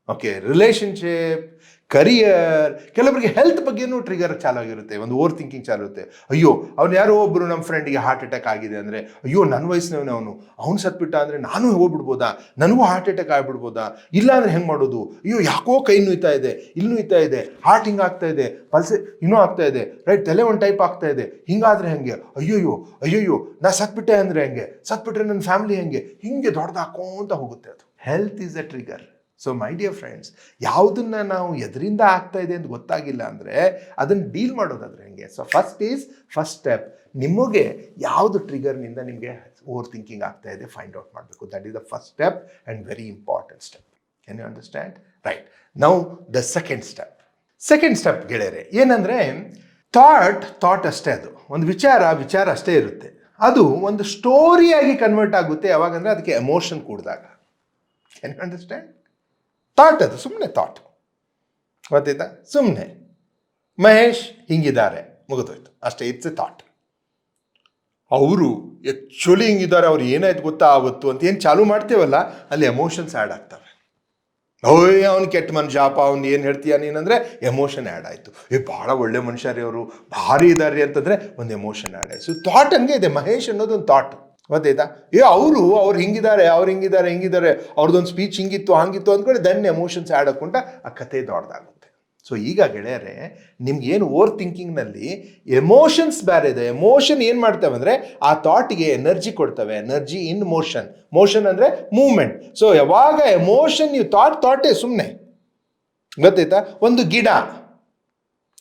A: okay, relationship, career, ಕೆಲವರಿಗೆ ಹೆಲ್ತ್ ಬಗ್ಗೆನೂ ಟ್ರಿಗರ್ ಚಾಲಾಗಿರುತ್ತೆ, ಒಂದು ಓವರ್ ಥಿಂಕಿಂಗ್ ಚಾಲು ಇರುತ್ತೆ. ಅಯ್ಯೋ ಅವ್ನು ಯಾರೋ ಒಬ್ಬರು ನಮ್ಮ ಫ್ರೆಂಡಿಗೆ ಹಾರ್ಟ್ ಅಟ್ಯಾಕ್ ಆಗಿದೆ ಅಂದರೆ, ಅಯ್ಯೋ ನನ್ನ ವಯಸ್ಸಿನವನು ಅವ್ನು ಸತ್ಬಿಟ್ಟ ಅಂದರೆ ನಾನು ಹೋಗ್ಬಿಡ್ಬೋದಾ, ನನಗೂ ಹಾರ್ಟ್ ಅಟ್ಯಾಕ್ ಆಗಿಬಿಡ್ಬೋದಾ, ಇಲ್ಲ ಅಂದರೆ ಹೆಂಗೆ ಮಾಡೋದು, ಅಯ್ಯೋ ಯಾಕೋ ಕೈ ನುಯ್ತಾ ಇದೆ, ಇಲ್ಲಿ ನುಯ್ತಾ ಇದೆ, ಹಾರ್ಟ್ ಹಿಂಗೆ ಆಗ್ತಾ ಇದೆ, ಪಲ್ಸೆ ಇನ್ನೂ ಆಗ್ತಾ ಇದೆ, ರೈಟ್, ತಲೆ ಒಂದು ಟೈಪ್ ಆಗ್ತಾ ಇದೆ, ಹಿಂಗಾದ್ರೆ ಹೆಂಗೆ, ಅಯ್ಯೋಯ್ಯೋ ಅಯ್ಯೋಯ್ಯೋ ನಾ ಸತ್ಬಿಟ್ಟೆ ಅಂದರೆ ಹೆಂಗೆ, ಸತ್ಬಿಟ್ರೆ ನನ್ನ ಫ್ಯಾಮಿಲಿ ಹೆಂಗೆ, ಹಿಂಗೆ ದೊಡ್ಡದಾಕೋಂತ ಹೋಗುತ್ತೆ ಅದು. Health is a trigger. So my dear friends, ಯಾವುದನ್ನ ನಾವು ಎದರಿಂದ ಆಗ್ತಾ ಇದೆ ಅಂತ ಗೊತ್ತಾಗಿಲ್ಲ ಅಂದರೆ ಅದನ್ನು ಡೀಲ್ ಮಾಡೋದಾದ್ರೆ ಹೆಂಗೆ. ಸೊ ಫಸ್ಟ್ ಸ್ಟೆಪ್, ನಿಮಗೆ ಯಾವುದು ಟ್ರಿಗರ್ನಿಂದ ನಿಮಗೆ ಓವರ್ ಥಿಂಕಿಂಗ್ ಆಗ್ತಾ ಇದೆ ಫೈಂಡ್ ಔಟ್ ಮಾಡಬೇಕು. That is the first step and very important step. Can you understand? Right. Now the second step ಗೆಳೆಯರೆ ಏನಂದರೆ, ಥಾಟ್ ಅಷ್ಟೇ, ಅದು ಒಂದು ವಿಚಾರ ಅಷ್ಟೇ ಇರುತ್ತೆ. ಅದು ಒಂದು ಸ್ಟೋರಿಯಾಗಿ ಕನ್ವರ್ಟ್ ಆಗುತ್ತೆ ಯಾವಾಗಂದರೆ ಅದಕ್ಕೆ ಎಮೋಷನ್ ಕೂಡಿದಾಗ. Can you understand? ಥಾಟ್ ಅದು ಸುಮ್ಮನೆ ಥಾಟ್, ಗೊತ್ತಾಯ್ತಾ? ಸುಮ್ಮನೆ ಮಹೇಶ್ ಹಿಂಗಿದ್ದಾರೆ, ಮುಗಿದೋಯ್ತು ಅಷ್ಟೇ, ಇಟ್ಸ್ ಎ ಥಾಟ್. ಅವರು ಆ್ಯಕ್ಚುಲಿ ಹಿಂಗಿದ್ದಾರೆ, ಅವ್ರು ಏನಾಯ್ತು ಗೊತ್ತಾ ಆವತ್ತು ಅಂತ ಏನು ಚಾಲೂ ಮಾಡ್ತೇವಲ್ಲ, ಅಲ್ಲಿ ಎಮೋಷನ್ಸ್ ಆ್ಯಡ್ ಆಗ್ತವೆ. ಓಯ್ ಅವ್ನು ಕೆಟ್ಟ ಮನುಷ್ಯಪ್ಪ, ಅವ್ನು ಏನು ಹೇಳ್ತೀಯ ನೀನಂದರೆ ಎಮೋಷನ್ ಆ್ಯಡ್ ಆಯಿತು. ಭಾಳ ಒಳ್ಳೆ ಮನುಷ್ಯ ರೀ ಅವರು, ಭಾರಿ ಇದ್ದಾರೆ ಅಂತಂದರೆ ಒಂದು ಎಮೋಷನ್ ಆ್ಯಡ್ ಆಯಿತು. ಸೊ ಥಾಟ್ ಹಂಗೆ ಇದೆ, ಮಹೇಶ್ ಅನ್ನೋದು ಒಂದು ಥಾಟ್, ಗೊತ್ತಾಯ್ತಾ? ಅವ್ರು ಹಿಂಗಿದ್ದಾರೆ ಅವ್ರದ್ದೊಂದು ಸ್ಪೀಚ್ ಹಿಂಗಿತ್ತು ಹಂಗಿತ್ತು ಅಂದ್ಕೊಂಡು ದೆನ್ ಎಮೋಷನ್ಸ್ ಆ್ಯಡ್ ಹಾಕೊಂಡ ಆ ಕತೆ ದೊಡ್ಡದಾಗುತ್ತೆ. ಸೊ ಈಗ ಗೆಳೆಯರೆ, ನಿಮ್ಗೇನು ಓವರ್ ಥಿಂಕಿಂಗ್ನಲ್ಲಿ ಎಮೋಷನ್ಸ್ ಬೇರೆ ಇದೆ. ಎಮೋಷನ್ ಏನು ಮಾಡ್ತವೆ ಅಂದರೆ ಆ ಥಾಟಿಗೆ ಎನರ್ಜಿ ಕೊಡ್ತವೆ. ಎನರ್ಜಿ ಇನ್ ಮೋಷನ್ ಅಂದರೆ ಮೂವ್ಮೆಂಟ್. ಸೊ ಯಾವಾಗ ಎಮೋಷನ್ ನೀವು ಥಾಟೇ ಸುಮ್ಮನೆ, ಗೊತ್ತಾಯ್ತಾ? ಒಂದು ಗಿಡ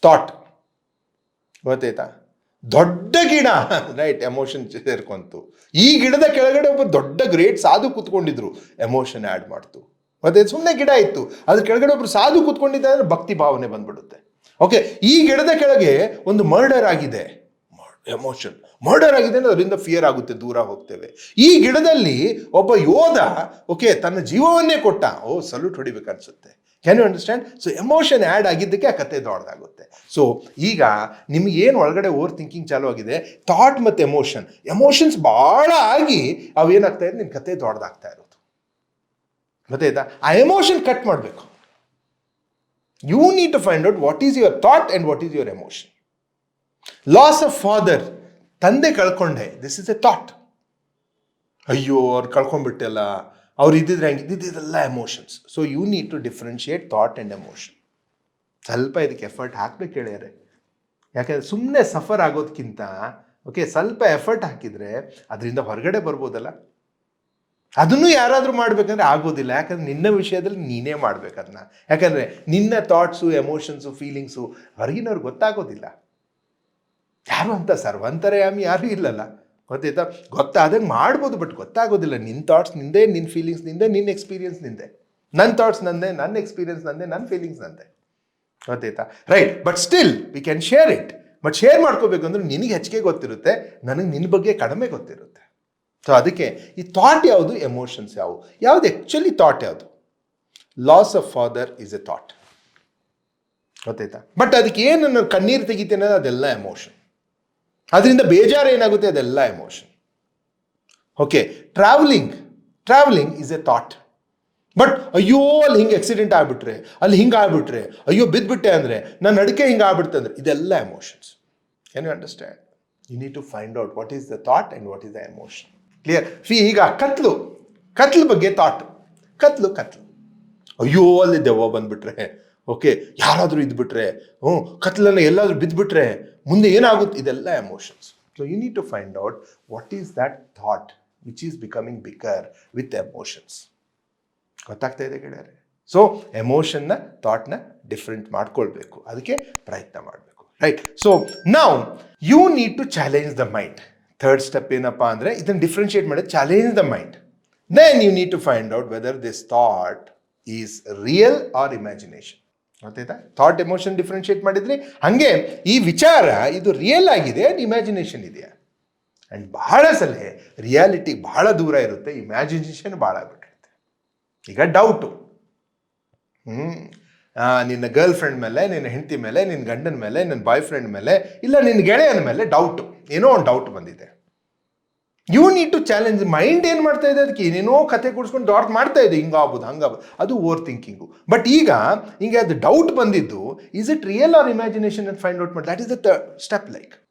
A: ಥಾಟ್, ಗೊತ್ತಾಯ್ತಾ? ದೊಡ್ಡ ಗಿಡ, ರೈಟ್, ಎಮೋಷನ್ ಸೇರ್ಕೊಂತು. ಈ ಗಿಡದ ಕೆಳಗಡೆ ಒಬ್ಬ ದೊಡ್ಡ ಗ್ರೇಟ್ ಸಾಧು ಕೂತ್ಕೊಂಡಿದ್ರು, ಎಮೋಷನ್ ಆ್ಯಡ್ ಮಾಡ್ತು. ಮತ್ತೆ ಸುಮ್ಮನೆ ಗಿಡ ಇತ್ತು, ಅದ್ರ ಕೆಳಗಡೆ ಒಬ್ರು ಸಾಧು ಕೂತ್ಕೊಂಡಿದ್ದಾರೆ, ಭಕ್ತಿ ಭಾವನೆ ಬಂದ್ಬಿಡುತ್ತೆ. ಓಕೆ, ಈ ಗಿಡದ ಕೆಳಗೆ ಒಂದು ಮರ್ಡರ್ ಆಗಿದೆ, ಎಮೋಷನ್ ಮರ್ಡರ್ ಆಗಿದೆ ಅಂದರೆ ಅದರಿಂದ ಫಿಯರ್ ಆಗುತ್ತೆ, ದೂರ ಹೋಗ್ತೇವೆ. ಈ ಗಿಡದಲ್ಲಿ ಒಬ್ಬ ಯೋಧ, ಓಕೆ, ತನ್ನ ಜೀವವನ್ನೇ ಕೊಟ್ಟ, ಸಲ್ಯೂಟ್ ಹೊಡಿಬೇಕನ್ಸುತ್ತೆ. Can you understand? So emotion add ಆಗಿದ್ದಕ್ಕೆ ಆ ಕತೆ ದೊಡ್ಡದಾಗುತ್ತೆ. ಸೊ ಈಗ ನಿಮಗೇನು ಒಳಗಡೆ ಓವರ್ ಥಿಂಕಿಂಗ್ ಚಾಲೂ ಆಗಿದೆ, ಥಾಟ್ ಮತ್ತು ಎಮೋಷನ್ಸ್ ಭಾಳ ಆಗಿ ಅವೇನಾಗ್ತಾ ಇದೆ, ನಿಮ್ಮ ಕತೆ ದೊಡ್ಡದಾಗ್ತಾ ಇರೋದು, ಗೊತ್ತಾಯ್ತಾ? ಆ ಎಮೋಷನ್ ಕಟ್ ಮಾಡಬೇಕು. You need to find out what is your thought and what is your emotion. Loss of father, ತಂದೆ ಕಳ್ಕೊಂಡೆ, ದಿಸ್ ಇಸ್ ಎ ಥಾಟ್. ಅಯ್ಯೋ ಅವ್ರು ಕಳ್ಕೊಂಡ್ಬಿಟ್ಟೆಲ್ಲ, ಅವ್ರು ಇದ್ದಿದ್ರೆ ಹೆಂಗೆ, ಇದೆಲ್ಲ emotions. So you need to differentiate thought and emotion. ಸ್ವಲ್ಪ ಇದಕ್ಕೆ ಎಫರ್ಟ್ ಹಾಕ್ಬೇಕು ಹೇಳಿದರೆ, ಯಾಕೆಂದರೆ ಸುಮ್ಮನೆ ಸಫರ್ ಆಗೋದಕ್ಕಿಂತ ಓಕೆ ಸ್ವಲ್ಪ ಎಫರ್ಟ್ ಹಾಕಿದರೆ ಅದರಿಂದ ಹೊರಗಡೆ ಬರ್ಬೋದಲ್ಲ. ಅದನ್ನು ಯಾರಾದರೂ ಮಾಡಬೇಕಂದ್ರೆ ಆಗೋದಿಲ್ಲ, ಯಾಕಂದರೆ ನಿನ್ನ ವಿಷಯದಲ್ಲಿ ನೀನೇ ಮಾಡಬೇಕು ಅದನ್ನ. ಯಾಕಂದರೆ ನಿನ್ನ ಥಾಟ್ಸು, ಎಮೋಷನ್ಸು, ಫೀಲಿಂಗ್ಸು ಹೊರಗಿನವ್ರಿಗೆ ಗೊತ್ತಾಗೋದಿಲ್ಲ. ಯಾರು ಅಂತ ಸರ್ವಂತರ್ಯಾಮಿ ಯಾರೂ ಇಲ್ಲಲ್ಲ, ಗೊತ್ತಾಯ್ತಾ? ಗೊತ್ತಾದಂಗೆ ಮಾಡ್ಬೋದು, ಬಟ್ ಗೊತ್ತಾಗೋದಿಲ್ಲ. ನಿನ್ನ ಥಾಟ್ಸ್ ನಿಂದೆ, ನಿನ್ನ ಫೀಲಿಂಗ್ಸ್ ನಿಂದೆ, ನಿನ್ನ ಎಕ್ಸ್ಪೀರಿಯನ್ಸ್ ನಿಂದೆ. ನನ್ನ ಥಾಟ್ಸ್ ನಂದೆ, ನನ್ನ ಎಕ್ಸ್ಪೀರಿಯನ್ಸ್ ನಂದೆ, ನನ್ನ ಫೀಲಿಂಗ್ಸ್ ನಂದೆ, ಗೊತ್ತಾಯ್ತಾ? Right. But still we can share it. But share ಮಾಡ್ಕೋಬೇಕು ಅಂದ್ರೆ ನಿನಗೆ ಹೆಚ್ಚಿಗೆ ಗೊತ್ತಿರುತ್ತೆ, ನನಗೆ ನಿನ್ನ ಬಗ್ಗೆ ಕಡಿಮೆ ಗೊತ್ತಿರುತ್ತೆ. ಸೊ ಅದಕ್ಕೆ ಈ ಥಾಟ್ ಯಾವುದು, ಎಮೋಷನ್ಸ್ ಯಾವುದು ಆ್ಯಕ್ಚುಲಿ ಥಾಟ್ ಯಾವುದು? Loss of father is A thought, ಗೊತ್ತಾಯ್ತಾ? ಬಟ್ ಅದಕ್ಕೆ ಏನು ಕಣ್ಣೀರು ತೆಗಿತೇನೆ ಅದೆಲ್ಲ ಎಮೋಷನ್. ಅದರಿಂದ ಬೇಜಾರು ಏನಾಗುತ್ತೆ ಅದೆಲ್ಲ emotion. Okay, travelling is A thought. But ಅಯ್ಯೋ ಅಲ್ಲಿ ಹಿಂಗೆ ಆಕ್ಸಿಡೆಂಟ್ ಆಗ್ಬಿಟ್ರೆ, ಅಲ್ಲಿ ಹಿಂಗೆ ಆಗ್ಬಿಟ್ರೆ, ಅಯ್ಯೋ ಬಿದ್ದುಬಿಟ್ಟೆ ಅಂದರೆ, ನನ್ನ ಅಡಿಕೆ ಹಿಂಗೆ ಆಗ್ಬಿಡುತ್ತೆ ಅಂದರೆ, ಇದೆಲ್ಲ emotions. Can you understand? You need to find out what is the thought and what is the emotion. Clear? ಈಗ ಕತ್ಲು ಬಗ್ಗೆ ಥಾಟ್, ಕತ್ಲು ಅಯ್ಯೋ ಅಲ್ಲಿ ದೆವ್ವ ಬಂದುಬಿಟ್ರೆ, ಓಕೆ, ಯಾರಾದರೂ ಇದ್ಬಿಟ್ರೆ, ಕತ್ಲನ್ನು ಎಲ್ಲಾದರೂ ಬಿದ್ದುಬಿಟ್ರೆ ಮುಂದೆ ಏನಾಗುತ್ತೆ, ಇದೆಲ್ಲ emotions. So you need to find out what is that thought which is becoming bigger with emotions. ಗೊತ್ತಾಗ್ತಾ ಇದೆ ಗೆಳೆಯರೆ? ಸೊ ಎಮೋಷನ್ನ ಥಾಟ್ನ ಡಿಫ್ರೆಂಟ್ ಮಾಡ್ಕೊಳ್ಬೇಕು, ಅದಕ್ಕೆ ಪ್ರಯತ್ನ ಮಾಡಬೇಕು. ರೈಟ್. ಸೊ ನಾವು you need to challenge the mind. Third step ಏನಪ್ಪ ಅಂದರೆ ಇದನ್ನು ಡಿಫ್ರೆನ್ಷಿಯೇಟ್ ಮಾಡಿ, challenge the mind. Then you need to find out whether this thought is real or imagination. ಗೊತ್ತಾಯ್ತಾ? ಥಾಟ್ ಎಮೋಷನ್ ಡಿಫ್ರೆನ್ಷಿಯೇಟ್ ಮಾಡಿದ್ರಿ, ಹಾಗೆ ಈ ವಿಚಾರ ಇದು ರಿಯಲ್ ಆಗಿದೆ, ಇಮ್ಯಾಜಿನೇಷನ್ ಇದೆಯಾ? ಆ್ಯಂಡ್ ಬಹಳ ಸಲ ರಿಯಾಲಿಟಿಗೆ ಬಹಳ ದೂರ ಇರುತ್ತೆ, ಇಮ್ಯಾಜಿನೇಷನ್ ಭಾಳ ಆಗ್ಬಿಟ್ಟಿರುತ್ತೆ. ಈಗ ಡೌಟು, ನಿನ್ನ ಗರ್ಲ್ ಫ್ರೆಂಡ್ ಮೇಲೆ, ನಿನ್ನ ಹೆಂಡತಿ ಮೇಲೆ, ನಿನ್ನ ಗಂಡನ ಮೇಲೆ, ನಿನ್ನ ಬಾಯ್ ಫ್ರೆಂಡ್ ಮೇಲೆ, ಇಲ್ಲ ನಿನ್ನ ಗೆಳೆಯನ ಮೇಲೆ ಡೌಟು, ಏನೋ ಒಂದು ಡೌಟ್ ಬಂದಿದೆ. You need to challenge. Mind ಏನು ಮಾಡ್ತಾ ಇದೆ, ಅದಕ್ಕೆ ಏನೇನೋ ಕತೆ ಕೂಡಿಸ್ಕೊಂಡು ಡಾಟ್ ಮಾಡ್ತಾ ಇದೆ, ಹಿಂಗಾಗ್ಬೋದು ಹಂಗಾಗ್ಬೋದು, ಅದು ಓವರ್ ಥಿಂಕಿಂಗು. ಬಟ್ ಈಗ ಹಿಂಗೆ ಅದು ಡೌಟ್ ಬಂದಿದ್ದು, is it real or imagination ಅಂತ ಫೈಂಡ್ ಔಟ್ ಮಾಡಿ. That is the step.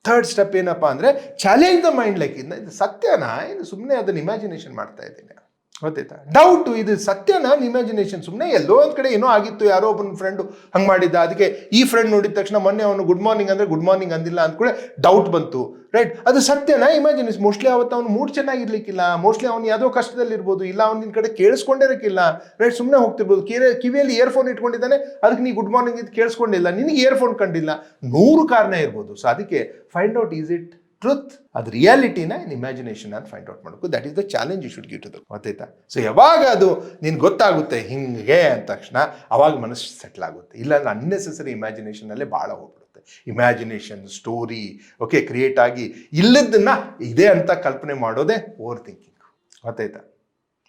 A: Third step ಏನಪ್ಪ ಅಂದರೆ ಚಾಲೆಂಜ್ ದ ಮೈಂಡ್. ಇದು ಸತ್ಯನಾ, ಇದು ಸುಮ್ಮನೆ ಅದನ್ನು ಇಮ್ಯಾಜಿನೇಷನ್ ಮಾಡ್ತಾ ಇದ್ದೀನಿ, ಗೊತ್ತಾಯ್ತಾ? ಡೌಟು, ಇದು ಸತ್ಯನಾ ಇಮ್ಯಾಜಿನೇಷನ್? ಸುಮ್ಮನೆ ಎಲ್ಲೋ ಒಂದು ಕಡೆ ಏನೋ ಆಗಿತ್ತು, ಯಾರೋ ಒಬ್ಬನ ಫ್ರೆಂಡು ಹಂಗೆ ಮಾಡಿದ್ದ, ಅದಕ್ಕೆ ಈ ಫ್ರೆಂಡ್ ನೋಡಿದ ತಕ್ಷಣ ಮೊನ್ನೆ ಅವನು ಗುಡ್ ಮಾರ್ನಿಂಗ್ ಅಂದರೆ ಗುಡ್ ಮಾರ್ನಿಂಗ್ ಅಂದಿಲ್ಲ ಅಂದ್ಕೂಡೆ ಡೌಟ್ ಬಂತು. ರೈಟ್. ಅದು ಸತ್ಯನಾ ಇಮ್ಯಾಜಿನೇಷನ್? ಮೋಸ್ಟ್ಲಿ ಅವತ್ತು ಅವ್ನು ಮೂಡ್ ಚೆನ್ನಾಗಿರ್ಲಿಕ್ಕಿಲ್ಲ, ಮೋಸ್ಟ್ಲಿ ಅವ್ನು ಯಾವುದೋ ಕಷ್ಟದಲ್ಲಿರ್ಬೋದು, ಇಲ್ಲ ಅವ್ನು ನಿನ್ನ ಕಡೆ ಕೇಳಿಸ್ಕೊಂಡಿರೋಕ್ಕಿಲ್ಲ. ರೈಟ್. ಸುಮ್ಮನೆ ಹೋಗ್ತಿರ್ಬೋದು, ಕಿವಿಯಲ್ಲಿ ಇಯರ್ಫೋನ್ ಇಟ್ಕೊಂಡಿದ್ದಾನೆ, ಅದಕ್ಕೆ ನೀ ಗುಡ್ ಮಾರ್ನಿಂಗ್ ಇದು ಕೇಳಿಸ್ಕೊಂಡಿಲ್ಲ, ನಿನಗೆ ಇಯರ್ಫೋನ್ ಕಂಡಿಲ್ಲ, 100 ಕಾರಣ ಇರ್ಬೋದು. ಸೊ ಅದಕ್ಕೆ find out, is it truth, ಅದು ರಿಯಾಲಿಟಿನ ಇನ್ ಇಮ್ಯಾಜಿನೇಷನ್ ಅಂತ ಫೈಂಡ್ ಔಟ್ ಮಾಡಬೇಕು. That is the challenge you should give to the. ಗೊತ್ತಾಯ್ತಾ? ಸೊ ಯಾವಾಗ ಅದು ನಿನ್ಗೆ ಗೊತ್ತಾಗುತ್ತೆ ಹಿಂಗೆ ಅಂದ ತಕ್ಷಣ ಅವಾಗ ಮನಸ್ಸು ಸೆಟ್ಲ್ ಆಗುತ್ತೆ. ಇಲ್ಲಾಂದ್ರೆ ಅನ್ನೆಸೆಸರಿ ಇಮ್ಯಾಜಿನೇಷನಲ್ಲೇ ಭಾಳ ಹೋಗ್ಬಿಡುತ್ತೆ. ಇಮ್ಯಾಜಿನೇಷನ್ ಸ್ಟೋರಿ ಓಕೆ ಕ್ರಿಯೇಟ್ ಆಗಿ ಇಲ್ಲದನ್ನ ಇದೆ ಅಂತ ಕಲ್ಪನೆ ಮಾಡೋದೇ ಓವರ್ ಥಿಂಕಿಂಗ್. ಗೊತ್ತಾಯ್ತಾ?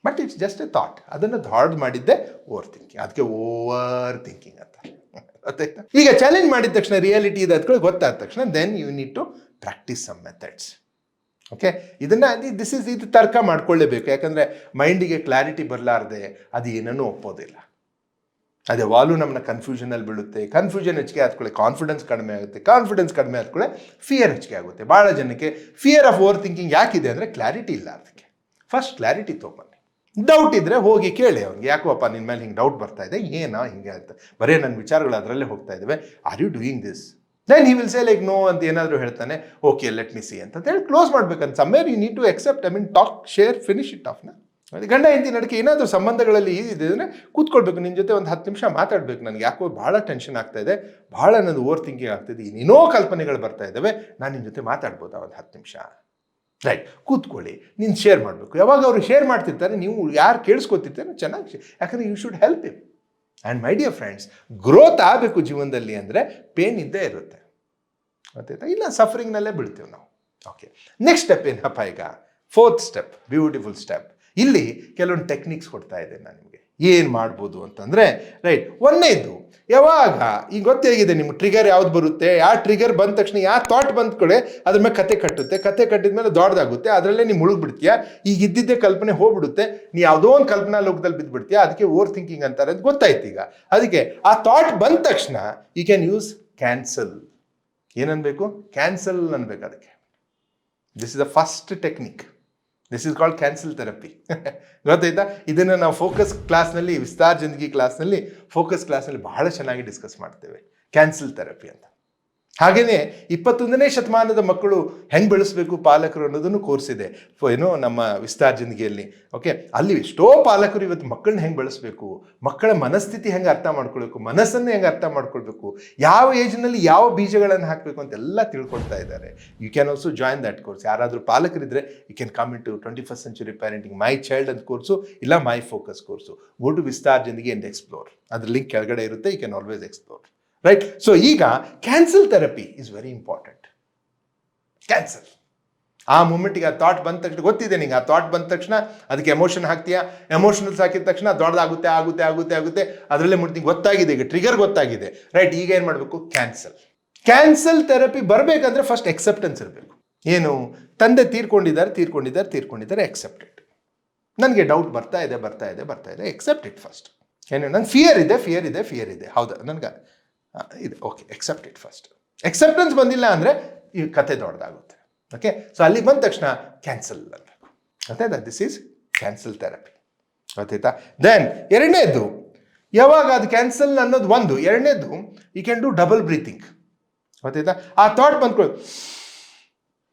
A: But it's just A thought. ಅದನ್ನು ಥಾಟ್ ಮಾಡಿದ್ದೆ ಓವರ್ ಥಿಂಕಿಂಗ್, ಅದಕ್ಕೆ ಓವರ್ ಥಿಂಕಿಂಗ್ ಅಂತ. ಗೊತ್ತಾಯ್ತಾ? ಈಗ ಚಾಲೆಂಜ್ ಮಾಡಿದ ತಕ್ಷಣ ರಿಯಾಲಿಟಿ ಇದೆ ಅದಕ್ಕೆ ಗೊತ್ತಾದ ತಕ್ಷಣ then you need to practise some methods. Okay, ಇದು ತರ್ಕ ಮಾಡ್ಕೊಳ್ಳೇಬೇಕು. ಯಾಕಂದರೆ ಮೈಂಡಿಗೆ ಕ್ಲಾರಿಟಿ ಬರಲಾರ್ದೆ ಅದು ಏನನ್ನೂ ಒಪ್ಪೋದಿಲ್ಲ. ಅದೇ ವಾಲು ನಮ್ಮನ್ನ ಕನ್ಫ್ಯೂಷನಲ್ಲಿ ಬೀಳುತ್ತೆ. ಕನ್ಫ್ಯೂಷನ್ ಹೆಚ್ಚಿಗೆ ಆದ್ಕೊಳ್ಳೆ ಕಾನ್ಫಿಡೆನ್ಸ್ ಕಡಿಮೆ ಆಗುತ್ತೆ. ಕಾನ್ಫಿಡೆನ್ಸ್ ಕಡಿಮೆ ಆದ್ಕೊಳ್ಳೆ ಫಿಯರ್ ಹೆಚ್ಚಿಗೆ ಆಗುತ್ತೆ. ಭಾಳ ಜನಕ್ಕೆ ಫಿಯರ್ ಆಫ್ ಓವರ್ ಥಿಂಕಿಂಗ್ ಯಾಕಿದೆ ಅಂದರೆ ಕ್ಲಾರಿಟಿ ಇಲ್ಲ. ಅದಕ್ಕೆ ಫಸ್ಟ್ ಕ್ಲಾರಿಟಿ ತೊಗೊಂಬನ್ನಿ. ಡೌಟ್ ಇದ್ದರೆ ಹೋಗಿ ಕೇಳಿ ಅವ್ನಿಗೆ, ಯಾಕೋಪ್ಪ ನಿನ್ನ ಮೇಲೆ ಹಿಂಗೆ ಡೌಟ್ ಬರ್ತಾ ಇದೆ, ಏನೋ ಹಿಂಗೆ ಅಂತ, ಬರೀ ನನ್ನ ವಿಚಾರಗಳು ಅದರಲ್ಲೇ ಹೋಗ್ತಾ ಇದ್ದಾವೆ, are you doing this? Then he will say like no ಅಂತ ಏನಾದರೂ ಹೇಳ್ತಾನೆ. ಓಕೆ ಲೆಟ್ ಮಿ ಸಿ ಅಂತ ಹೇಳಿ ಕ್ಲೋಸ್ ಮಾಡ್ಬೇಕಂತ. Somewhere you need to accept, talk, share, finish it ಆಫ್ನ. ಗಂಡ ಹೆಂಡತಿ ನಡಕ್ಕೆ ಏನಾದರೂ ಸಂಬಂಧಗಳಲ್ಲಿ ಇದೆ ಅಂದರೆ ಕೂತ್ಕೊಳ್ಬೇಕು, ನಿನ್ನ ಜೊತೆ ಒಂದು 10 ನಿಮಿಷ ಮಾತಾಡಬೇಕು. ನನಗೆ ಯಾಕೋ ಭಾಳ ಟೆನ್ಷನ್ ಆಗ್ತಾ ಇದೆ, ಭಾಳ ನನಗೆ ಓವರ್ ಥಿಂಕಿಂಗ್ ಆಗ್ತಾಯಿದೆ, ಇನ್ನೇನೋ ಕಲ್ಪನೆಗಳು ಬರ್ತಾ ಇದ್ದಾವೆ, ನಾನು ನಿನ್ನ ಜೊತೆ ಮಾತಾಡ್ಬೋದಾ ಒಂದು 10 ನಿಮಿಷ? ರೈಟ್, ಕೂತ್ಕೊಳ್ಳಿ, ನೀನು ಶೇರ್ ಮಾಡಬೇಕು. ಯಾವಾಗ ಅವರು ಶೇರ್ ಮಾಡ್ತಿರ್ತಾರೆ, ನೀವು ಯಾರು ಕೇಳಿಸ್ಕೊತಿರ್ತಾರೆ ಚೆನ್ನಾಗಿ, ಯಾಕಂದರೆ you should help him. And my dear friends, growth ಆಗಬೇಕು ಜೀವನದಲ್ಲಿ ಅಂದರೆ ಪೇನ್ ಇದ್ದೇ ಇರುತ್ತೆ, ಗೊತ್ತಾಯ್ತಾ? ಇಲ್ಲ ಸಫರಿಂಗ್ನಲ್ಲೇ ಬೀಳ್ತೀವಿ ನಾವು. ಓಕೆ, ನೆಕ್ಸ್ಟ್ ಸ್ಟೆಪ್ ಏನಪ್ಪ? ಈಗ 4th ಸ್ಟೆಪ್, ಬ್ಯೂಟಿಫುಲ್ ಸ್ಟೆಪ್. ಇಲ್ಲಿ ಕೆಲವೊಂದು ಟೆಕ್ನಿಕ್ಸ್ ಕೊಡ್ತಾ ಇದ್ದೇನೆ ನಾನು ನಿಮಗೆ, ಏನು ಮಾಡ್ಬೋದು ಅಂತಂದರೆ. ರೈಟ್, ಒಂದನೇದು, ಯಾವಾಗ ಈಗ ಗೊತ್ತೇಗಿದೆ ನಿಮ್ಮ ಟ್ರಿಗರ್ ಯಾವ್ದು ಬರುತ್ತೆ, ಯಾವ ಟ್ರಿಗರ್ ಬಂದ ತಕ್ಷಣ ಯಾವ ಥಾಟ್ ಬಂದ ಕಡೆ ಅದ್ರ ಮೇಲೆ ಕತೆ ಕಟ್ಟುತ್ತೆ, ಕತೆ ಕಟ್ಟಿದ ಮೇಲೆ ದೊಡ್ಡದಾಗುತ್ತೆ, ಅದರಲ್ಲೇ ನೀವು ಮುಳುಗ್ಬಿಡ್ತೀಯಾ. ಈಗ ಇದ್ದಿದ್ದೇ ಕಲ್ಪನೆ ಹೋಗ್ಬಿಡುತ್ತೆ, ನೀವು ಯಾವುದೋ ಒಂದು ಕಲ್ಪನಾ ಲೋಕದಲ್ಲಿ ಬಿದ್ದುಬಿಡ್ತೀಯಾ. ಅದಕ್ಕೆ ಓವರ್ ಥಿಂಕಿಂಗ್ ಅಂತಾರೆ ಅಂತ ಗೊತ್ತಾಯ್ತು ಈಗ. ಅದಕ್ಕೆ ಆ ಥಾಟ್ ಬಂದ ತಕ್ಷಣ ಯು ಕ್ಯಾನ್ ಯೂಸ್ ಕ್ಯಾನ್ಸಲ್. ಏನನ್ಬೇಕು? ಕ್ಯಾನ್ಸಲ್ ಅನ್ಬೇಕು ಅದಕ್ಕೆ. This is the first technique. This is called cancel therapy. ಗೊತ್ತಾಯ್ತಾ? ಇದನ್ನು ನಾವು ಫೋಕಸ್ ಕ್ಲಾಸ್ನಲ್ಲಿ, ವಿಸ್ತಾರ್ ಜಿಂದಗಿ ಕ್ಲಾಸ್ನಲ್ಲಿ, ಫೋಕಸ್ ಕ್ಲಾಸ್ನಲ್ಲಿ ಬಹಳ ಚೆನ್ನಾಗಿ ಡಿಸ್ಕಸ್ ಮಾಡ್ತೇವೆ, ಕ್ಯಾನ್ಸಲ್ ಥೆರಪಿ ಅಂತ. ಹಾಗೆಯೇ 21ನೇ ಶತಮಾನದ ಮಕ್ಕಳು ಹೆಂಗೆ ಬೆಳೆಸಬೇಕು ಪಾಲಕರು ಅನ್ನೋದನ್ನು ಕೋರ್ಸ್ ಇದೆ ಏನೋ ನಮ್ಮ ವಿಸ್ತಾರ ಜಿಂದಗಿಯಲ್ಲಿ. ಓಕೆ, ಅಲ್ಲಿ ಎಷ್ಟೋ ಪಾಲಕರು ಇವತ್ತು ಮಕ್ಕಳನ್ನ ಹೆಂಗೆ ಬೆಳೆಸಬೇಕು, ಮಕ್ಕಳ ಮನಸ್ಥಿತಿ ಹೆಂಗೆ ಅರ್ಥ ಮಾಡ್ಕೊಳ್ಬೇಕು, ಮನಸ್ಸನ್ನು ಹೆಂಗೆ ಅರ್ಥ ಮಾಡ್ಕೊಳ್ಬೇಕು, ಯಾವ ಏಜ್ನಲ್ಲಿ ಯಾವ ಬೀಜಗಳನ್ನು ಹಾಕಬೇಕು ಅಂತೆಲ್ಲ ತಿಳ್ಕೊಳ್ತಾ ಇದ್ದಾರೆ. You can also join that course. ಯಾರಾದರೂ ಪಾಲಕರಿದ್ದರೆ you can come in to 21st Century Parenting my child ಅಂತ ಕೋರ್ಸು, ಇಲ್ಲ my focus course. Go to Vistaar Zindagi and explore. ಅದ್ರ ಲಿಂಕ್ ಕೆಳಗಡೆ ಇರುತ್ತೆ, you can always explore. Right. So ಈಗ cancel therapy is very important. Cancel ಆ ಮೂಮೆಂಟಿಗೆ ಆ ಥಾಟ್ ಬಂದ ತಕ್ಷಣ ಗೊತ್ತಿದೆ ನಿಂಗೆ, ಆ ಥಾಟ್ ಬಂದ ತಕ್ಷಣ ಅದಕ್ಕೆ ಎಮೋಷನ್ ಹಾಕ್ತೀಯಾ, ಎಮೋಷನಲ್ಸ್ ಹಾಕಿದ ತಕ್ಷಣ ದೊಡ್ಡದಾಗುತ್ತೆ ಆಗುತ್ತೆ ಆಗುತ್ತೆ ಆಗುತ್ತೆ ಅದರಲ್ಲೇ ಮುಟ್ಟಿ ಗೊತ್ತಾಗಿದೆ, ಈಗ ಟ್ರಿಗರ್ ಗೊತ್ತಾಗಿದೆ. ರೈಟ್, ಈಗ ಏನು ಮಾಡಬೇಕು? ಕ್ಯಾನ್ಸಲ್ ಥೆರಪಿ ಬರಬೇಕಂದ್ರೆ ಫಸ್ಟ್ ಎಕ್ಸೆಪ್ಟೆನ್ಸ್ ಇರಬೇಕು. ಏನು? ತಂದೆ ತೀರ್ಕೊಂಡಿದ್ದಾರೆ ಎಕ್ಸೆಪ್ಟೆಡ್. ನನಗೆ ಡೌಟ್ ಬರ್ತಾ ಇದೆ ಎಕ್ಸೆಪ್ಟ್ ಇಟ್ ಫಸ್ಟ್. ಏನು? ನಂಗೆ ಫಿಯರ್ ಇದೆ ಹೌದಾ, ನನಗೆ ಇದೆ, okay, accept it first. Acceptance ಬಂದಿಲ್ಲ ಅಂದರೆ ಈ ಕತೆ ದೊಡ್ಡದಾಗುತ್ತೆ. ಓಕೆ, ಸೊ ಅಲ್ಲಿ ಬಂದ ತಕ್ಷಣ ಕ್ಯಾನ್ಸಲ್ ಅನ್ನಬೇಕು. ಗೊತ್ತಾಯ್ತಾ? This is cancel therapy. ಗೊತ್ತಾಯ್ತಾ? ದೆನ್ ಎರಡನೇದು, ಯಾವಾಗ ಅದು ಕ್ಯಾನ್ಸಲ್ ಅನ್ನೋದು ಒಂದು, ಎರಡನೇದು you can do double breathing. ಗೊತ್ತಾಯ್ತಾ? ಆ ಥಾಟ್ ಬಂದ್ಕೊಳ್ಳಿ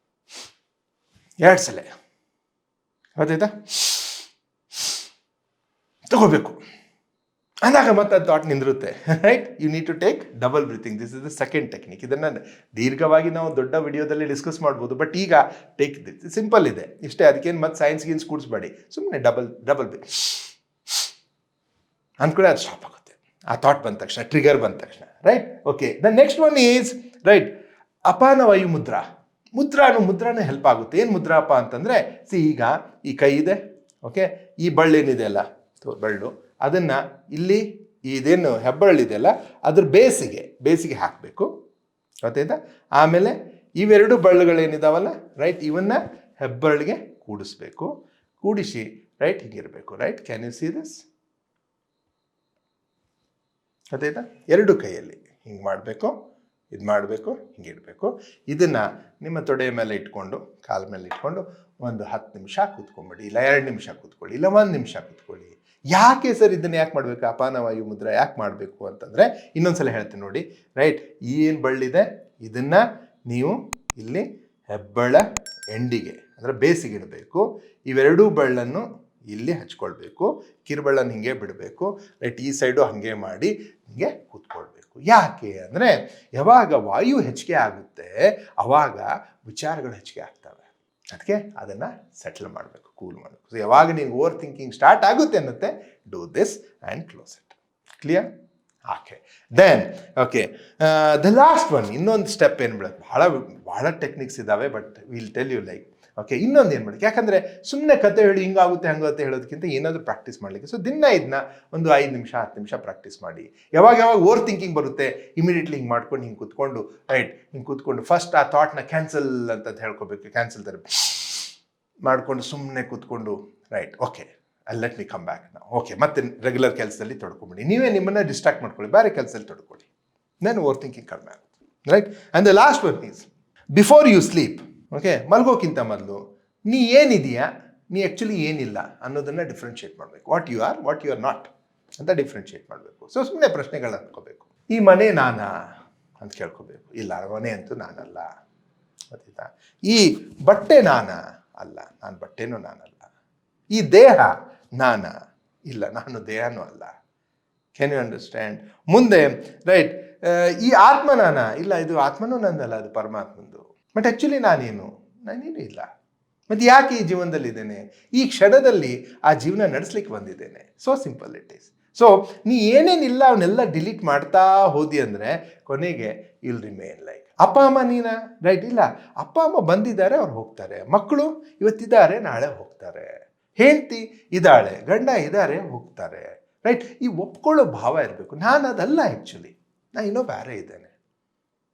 A: 2 ಸಲ. ಗೊತ್ತಾಯ್ತಾ? ತಗೋಬೇಕು ಅಂದಾಗ ಮತ್ತೆ ಅದು ಥಾಟ್ ನಿಂದಿರುತ್ತೆ. Right, you need to take double breathing. This is the second technique. ಇದನ್ನು ದೀರ್ಘವಾಗಿ ನಾವು ದೊಡ್ಡ ವಿಡಿಯೋದಲ್ಲಿ ಡಿಸ್ಕಸ್ ಮಾಡ್ಬೋದು, ಬಟ್ ಈಗ ಟೇಕ್ ದಿಸ್, ಸಿಂಪಲ್ ಇದೆ ಇಷ್ಟೇ. ಅದಕ್ಕೇನು ಮತ್ತೆ ಸೈನ್ಸ್ ಕೂಡಿಸ್ಬೇಡಿ, ಸುಮ್ಮನೆ ಡಬಲ್ ಬ್ರೀತ್ ಅಂದ್ಕೊಳ್ಳಿ, ಅದು ಸ್ಟಾಪ್ ಆಗುತ್ತೆ ಆ ಥಾಟ್ ಬಂದ ತಕ್ಷಣ, ಟ್ರಿಗರ್ ಬಂದ ತಕ್ಷಣ. Right, okay. The next one is right ಅಪಾನ ವಾಯು ಮುದ್ರಾನು ಹೆಲ್ಪ್ ಆಗುತ್ತೆ. ಏನು ಮುದ್ರಾಪ ಅಂತಂದರೆ, ಈಗ ಈ ಕೈ ಇದೆ, ಓಕೆ, ಈ ಬಳ್ಳೇನಿದೆ ಅಲ್ಲ ಬಳ್ಳು, ಅದನ್ನು ಇಲ್ಲಿ ಇದೇನು ಹೆಬ್ಬರಳಿದೆಯಲ್ಲ ಅದ್ರ ಬೇಸಿಗೆ ಹಾಕಬೇಕು. ಗೊತ್ತಾಯ್ತಾ? ಆಮೇಲೆ ಇವೆರಡು ಬಳ್ಳುಗಳೇನಿದಾವಲ್ಲ, ರೈಟ್, ಇವನ್ನ ಹೆಬ್ಬರಳಿಗೆ ಕೂಡಿಸಿ ರೈಟ್ ಹೀಗಿರಬೇಕು. Right, can you see this? ಗೊತ್ತಾಯ್ತಾ? ಎರಡು ಕೈಯಲ್ಲಿ ಹಿಂಗೆ ಮಾಡಬೇಕು, ಇದು ಮಾಡಬೇಕು, ಹಿಂಗಿಡಬೇಕು. ಇದನ್ನು ನಿಮ್ಮ ತೊಡೆಯ ಮೇಲೆ ಇಟ್ಕೊಂಡು, ಕಾಲ ಮೇಲೆ ಇಟ್ಕೊಂಡು ಒಂದು 10 ನಿಮಿಷ ಕೂತ್ಕೊಂಬಿಡಿ, ಇಲ್ಲ 2 ನಿಮಿಷ ಕೂತ್ಕೊಳ್ಳಿ, ಇಲ್ಲ 1 ನಿಮಿಷ ಕೂತ್ಕೊಳ್ಳಿ. ಯಾಕೆ ಸರ್ ಇದನ್ನು ಯಾಕೆ ಮಾಡಬೇಕು? ಅಪಾನವಾಯು ಮುದ್ರಾ ಯಾಕೆ ಮಾಡಬೇಕು ಅಂತಂದರೆ, ಇನ್ನೊಂದ್ಸಲ ಹೇಳ್ತೀನಿ ನೋಡಿ. ರೈಟ್, ಏನು ಬಳ್ಳಿದೆ ಇದನ್ನು ನೀವು ಇಲ್ಲಿ ಹೆಬ್ಬಳ ಎಂಡಿಗೆ ಅಂದರೆ ಬೇಸಿಗೆ ಇಡಬೇಕು. ಇವೆರಡೂ ಬಳ್ಳನ್ನು ಇಲ್ಲಿ ಹಚ್ಕೊಳ್ಬೇಕು, ಕಿರುಬಳ್ಳನ್ನು ಹಿಂಗೆ ಬಿಡಬೇಕು. ರೈಟ್, ಈ ಸೈಡು ಹಾಗೆ ಮಾಡಿ ಹಿಂಗೆ ಕೂತ್ಕೊಳ್ಬೇಕು. ಯಾಕೆ ಅಂದರೆ ಯಾವಾಗ ವಾಯು ಹೆಚ್ಚಿಗೆ ಆಗುತ್ತೆ ಆವಾಗ ವಿಚಾರಗಳು ಹೆಚ್ಚಿಗೆ ಆಗ್ತವೆ. ಅದಕ್ಕೆ ಅದನ್ನು ಸೆಟ್ಲ್ ಮಾಡಬೇಕು, ಕೂಲ್ ಮಾಡಬೇಕು. ಸೊ ಯಾವಾಗ ನೀವು ಓವರ್ ಥಿಂಕಿಂಗ್ ಸ್ಟಾರ್ಟ್ ಆಗುತ್ತೆ ಅನ್ನತ್ತೆ, do this and close it. Clear? Okay. Then okay, the last one, ಇನ್ನೊಂದು ಸ್ಟೆಪ್ ಏನು ಬಿಡೋದು, ಭಾಳ ಟೆಕ್ನಿಕ್ಸ್ ಇದ್ದಾವೆ, but will tell you like. Okay, ಇನ್ನೊಂದು ಏನು ಮಾಡಿ, ಯಾಕಂದರೆ ಸುಮ್ಮನೆ ಕತೆ ಹೇಳಿ ಹಿಂಗಾಗುತ್ತೆ ಹಂಗುತ್ತೆ ಹೇಳೋದಕ್ಕಿಂತ ಏನಾದರೂ ಪ್ರಾಕ್ಟೀಸ್ ಮಾಡಲಿಕ್ಕೆ. ಸೊ ದಿನ ಇದನ್ನ ಒಂದು 5 ನಿಮಿಷ 10 ನಿಮಿಷ ಪ್ರಾಕ್ಟೀಸ್ ಮಾಡಿ. ಯಾವಾಗ ಓವರ್ ಥಿಂಕಿಂಗ್ ಬರುತ್ತೆ, ಇಮಿಡಿಯೇಟ್ಲಿ ಹಿಂಗೆ ಮಾಡ್ಕೊಂಡು ಹಿಂಗೆ ಕೂತ್ಕೊಂಡು, ರೈಟ್, ಹಿಂಗೆ ಕೂತ್ಕೊಂಡು ಫಸ್ಟ್ ಆ ಥಾಟ್ನ ಕ್ಯಾನ್ಸಲ್ ಅಂತ ಹೇಳ್ಕೊಬೇಕು. ಕ್ಯಾನ್ಸಲ್ ಥೆರಪಿ ಮಾಡಿಕೊಂಡು ಸುಮ್ಮನೆ ಕೂತ್ಕೊಂಡು, right, okay, let me come back ನಾವು. ಓಕೆ, ಮತ್ತೆ ರೆಗ್ಯುಲರ್ ಕೆಲಸದಲ್ಲಿ ತೊಡ್ಕೊಂಬಿಡಿ. ನೀವೇ ನಿಮ್ಮನ್ನು ಡಿಸ್ಟ್ರಾಕ್ಟ್ ಮಾಡ್ಕೊಳ್ಳಿ, ಬೇರೆ ಕೆಲಸದಲ್ಲಿ ತೊಡ್ಕೊಳ್ಳಿ. ದೆನ್ ಓವರ್ ಥಿಂಕಿಂಗ್ ಕಡಿಮೆ ಆಗುತ್ತೆ. Right, and the last one is before you sleep. Okay, ಮಲ್ಗೋಕ್ಕಿಂತ ಮೊದಲು ನೀ ಏನಿದೆಯಾ, ನೀ ಆ್ಯಕ್ಚುಲಿ ಏನಿಲ್ಲ ಅನ್ನೋದನ್ನು ಡಿಫ್ರೆನ್ಷಿಯೇಟ್ ಮಾಡಬೇಕು. ವಾಟ್ ಯು ಆರ್ ನಾಟ್ ಅಂತ ಡಿಫ್ರೆನ್ಷಿಯೇಟ್ ಮಾಡಬೇಕು. ಸೊ ಸುಮ್ಮನೆ ಪ್ರಶ್ನೆಗಳು ಅಂದ್ಕೋಬೇಕು. ಈ ಮನೆ ನಾನಾ ಅಂತ ಕೇಳ್ಕೋಬೇಕು. ಇಲ್ಲ, ಮನೆ ಅಂತೂ ನಾನಲ್ಲ. ಗೊತ್ತಿತ್ತಾ? ಈ ಬಟ್ಟೆ ನಾನಾ? ಅಲ್ಲ, ನಾನು ಬಟ್ಟೆನೂ ನಾನಲ್ಲ. ಈ ದೇಹ ನಾನಾ? ಇಲ್ಲ, ನಾನು ದೇಹನೂ ಅಲ್ಲ. Can you understand? ಮುಂದೆ ರೈಟ್, ಈ ಆತ್ಮ ನಾನಾ? ಇಲ್ಲ, ಇದು ಆತ್ಮನೂ ನಂದಲ್ಲ, ಅದು ಪರಮಾತ್ಮಂದು. ಬಟ್ ಆ್ಯಕ್ಚುಲಿ ನಾನೇನು ಇಲ್ಲ. ಮತ್ತು ಯಾಕೆ ಈ ಜೀವನದಲ್ಲಿದ್ದೇನೆ? ಈ ಕ್ಷಣದಲ್ಲಿ ಆ ಜೀವನ ನಡೆಸ್ಲಿಕ್ಕೆ ಬಂದಿದ್ದೇನೆ. So simple it is. So ನೀ ಏನೇನಿಲ್ಲ ಅವನ್ನೆಲ್ಲ ಡಿಲೀಟ್ ಮಾಡ್ತಾ ಹೋದಿ ಅಂದರೆ ಕೊನೆಗೆ ವಿಲ್ ರಿಮೇನ್ ಲೈಕ್ ಅಪ್ಪ ಅಮ್ಮ ನೀನಾ? ರೈಟ್, ಇಲ್ಲ, ಅಪ್ಪ ಅಮ್ಮ ಬಂದಿದ್ದಾರೆ, ಅವ್ರು ಹೋಗ್ತಾರೆ. ಮಕ್ಕಳು ಇವತ್ತಿದ್ದಾರೆ, ನಾಳೆ ಹೋಗ್ತಾರೆ. ಹೆಂಡತಿ ಇದ್ದಾಳೆ, ಗಂಡ ಇದ್ದಾರೆ, ಹೋಗ್ತಾರೆ. ರೈಟ್, ಈ ಒಪ್ಕೊಳ್ಳೋ ಭಾವ ಇರಬೇಕು. ನಾನು ಅದಲ್ಲ, ಆ್ಯಕ್ಚುಲಿ ನಾನು ಇನ್ನೂ ಬೇರೆ ಇದ್ದೇನೆ.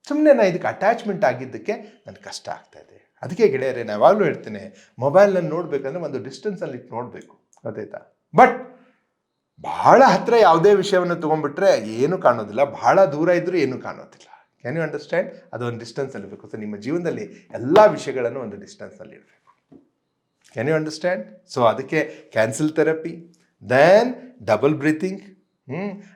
A: ಸುಮ್ಮನೆ ನಾನು ಇದಕ್ಕೆ ಅಟ್ಯಾಚ್ಮೆಂಟ್ ಆಗಿದ್ದಕ್ಕೆ ನನಗೆ ಕಷ್ಟ ಆಗ್ತಾಯಿದೆ. ಅದಕ್ಕೆ ಗೆಳೆಯರೇ, ನಾನು ಯಾವಾಗಲೂ ಹೇಳ್ತೇನೆ, ಮೊಬೈಲನ್ನು ನೋಡಬೇಕಂದ್ರೆ ಒಂದು ಡಿಸ್ಟೆನ್ಸಲ್ಲಿ ಇಟ್ಟು ನೋಡಬೇಕು. ಗೊತ್ತಾಯ್ತಾ? ಬಟ್ ಭಾಳ ಹತ್ತಿರ ಯಾವುದೇ ವಿಷಯವನ್ನು ತೊಗೊಂಡ್ಬಿಟ್ರೆ ಏನೂ ಕಾಣೋದಿಲ್ಲ, ಭಾಳ ದೂರ ಇದ್ದರೂ ಏನೂ ಕಾಣೋದಿಲ್ಲ. Can you understand? ಅದೊಂದು ಡಿಸ್ಟೆನ್ಸಲ್ಲಿ ಇರಬೇಕು. ಸೊ ನಿಮ್ಮ ಜೀವನದಲ್ಲಿ ಎಲ್ಲ ವಿಷಯಗಳನ್ನು ಒಂದು ಡಿಸ್ಟೆನ್ಸಲ್ಲಿ ಇರಬೇಕು. Can you understand? ಸೊ ಅದಕ್ಕೆ cancel therapy, then double breathing,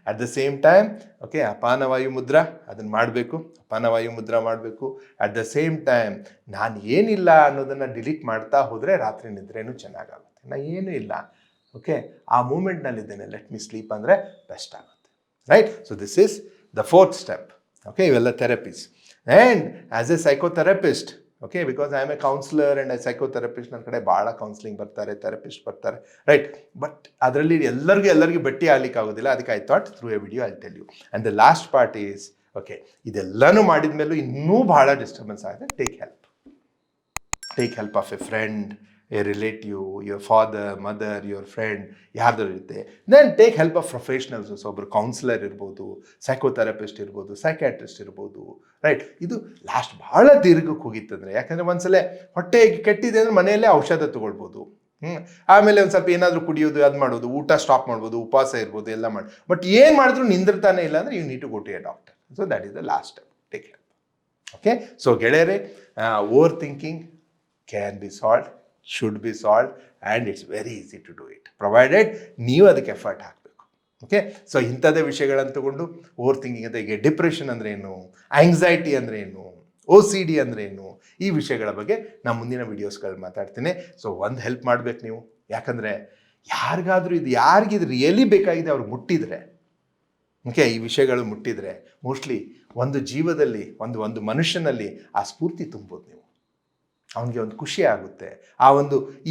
A: at the same time okay Apanavayu mudra ಅದನ್ನು ಮಾಡಬೇಕು, ಅಪಾನವಾಯು ಮುದ್ರಾ ಮಾಡಬೇಕು. ಅಟ್ ದ ಸೇಮ್ ಟೈಮ್ ನಾನು ಏನಿಲ್ಲ ಅನ್ನೋದನ್ನು ಡಿಲೀಟ್ ಮಾಡ್ತಾ ಹೋದರೆ ರಾತ್ರಿ ನಿದ್ರೇನೂ ಚೆನ್ನಾಗಾಗುತ್ತೆ. ನಾನು ಏನೂ ಇಲ್ಲ, ಓಕೆ ಆ ಮೂಮೆಂಟ್ನಲ್ಲಿದ್ದೇನೆ, ಲೆಟ್ ಮಿ ಸ್ಲೀಪ್ ಅಂದರೆ ಬೆಸ್ಟ್ ಆಗುತ್ತೆ, right? So this is the fourth step. Okay, ಇವೆಲ್ಲ therapies. And as a psychotherapist, okay, because I am a counsellor and I psychotherapist, ನನ್ನ ಕಡೆ ಭಾಳ ಕೌನ್ಸಿಲಿಂಗ್ ಬರ್ತಾರೆ, ಥೆರಪಿಸ್ಟ್ ಬರ್ತಾರೆ, ರೈಟ್? ಬಟ್ ಅದರಲ್ಲಿ ಎಲ್ಲರಿಗೂ ಭೇಟಿ ಆಗ್ಲಿಕ್ಕೆ ಆಗೋದಿಲ್ಲ. ಅದಕ್ಕೆ I thought through a video I tell you. And the last part is, okay, ಇದೆಲ್ಲನೂ ಮಾಡಿದ ಮೇಲೂ ಇನ್ನೂ ಭಾಳ ಡಿಸ್ಟರ್ಬೆನ್ಸ್ ಆಗಿದೆ, take help of a friend, a relative, your father, mother, your friend, ಯಾರ್ದಾರು ಇರುತ್ತೆ. Then take help of professionals. ಒಬ್ಬರು ಕೌನ್ಸಿಲರ್ ಇರ್ಬೋದು, ಸೈಕೋಥೆರಪಿಸ್ಟ್ ಇರ್ಬೋದು, ಸೈಕ್ಯಾಟ್ರಿಸ್ಟ್ ಇರ್ಬೋದು, ರೈಟ್? ಇದು ಲಾಸ್ಟ್ ಭಾಳ ದೀರ್ಘಕ್ಕೆ ಹೋಗಿತ್ತಂದರೆ, ಯಾಕಂದರೆ ಒಂದ್ಸಲ ಹೊಟ್ಟೆ ಕೆಟ್ಟಿದೆ ಅಂದರೆ ಮನೆಯಲ್ಲೇ ಔಷಧ ತೊಗೊಳ್ಬೋದು. ಆಮೇಲೆ ಒಂದು ಸ್ವಲ್ಪ ಏನಾದರೂ ಕುಡಿಯೋದು, ಅದು ಮಾಡೋದು, ಊಟ ಸ್ಟಾಪ್ ಮಾಡ್ಬೋದು, ಉಪವಾಸ ಇರ್ಬೋದು, ಎಲ್ಲ ಮಾಡಿ. ಬಟ್ ಏನು ಮಾಡಿದ್ರು ನಿಂದಿರ್ತಾನೆ ಇಲ್ಲ ಅಂದರೆ you need to go to a doctor. So that is the last step, take help. Okay, so ಗೆಳೆಯರೇ, over thinking can be solved, should be solved, and it's very easy to do it, provided ನೀವು ಅದಕ್ಕೆ ಎಫರ್ಟ್ ಹಾಕಬೇಕು. ಓಕೆ, ಸೊ ಇಂಥದ್ದೇ ವಿಷಯಗಳನ್ನು ತಗೊಂಡು ಓವರ್ ಥಿಂಕಿಂಗ್ ಅಂತ, ಈಗ ಡಿಪ್ರೆಷನ್ ಅಂದರೆ ಏನು, ಆಂಗ್ಸೈಟಿ ಅಂದರೆ ಏನು, OCD ಅಂದರೆ ಏನು, ಈ ವಿಷಯಗಳ ಬಗ್ಗೆ ನಾನು ಮುಂದಿನ ವೀಡಿಯೋಸ್ಗಳು ಮಾತಾಡ್ತೀನಿ. ಸೊ ಒಂದು ಹೆಲ್ಪ್ ಮಾಡಬೇಕು ನೀವು, ಯಾಕಂದರೆ ಯಾರಿಗಾದರೂ ಯಾರಿಗಿದು ರಿಯಲಿ ಬೇಕಾಗಿದೆ ಅವ್ರು ಮುಟ್ಟಿದರೆ, ಓಕೆ, ಈ ವಿಷಯಗಳು ಮುಟ್ಟಿದರೆ ಮೋಸ್ಟ್ಲಿ ಒಂದು ಜೀವದಲ್ಲಿ ಒಂದು ಮನುಷ್ಯನಲ್ಲಿ ಆ ಸ್ಫೂರ್ತಿ ತುಂಬೋದು ನೀವು. ಅವನಿಗೆ ಒಂದು ಖುಷಿ ಆಗುತ್ತೆ,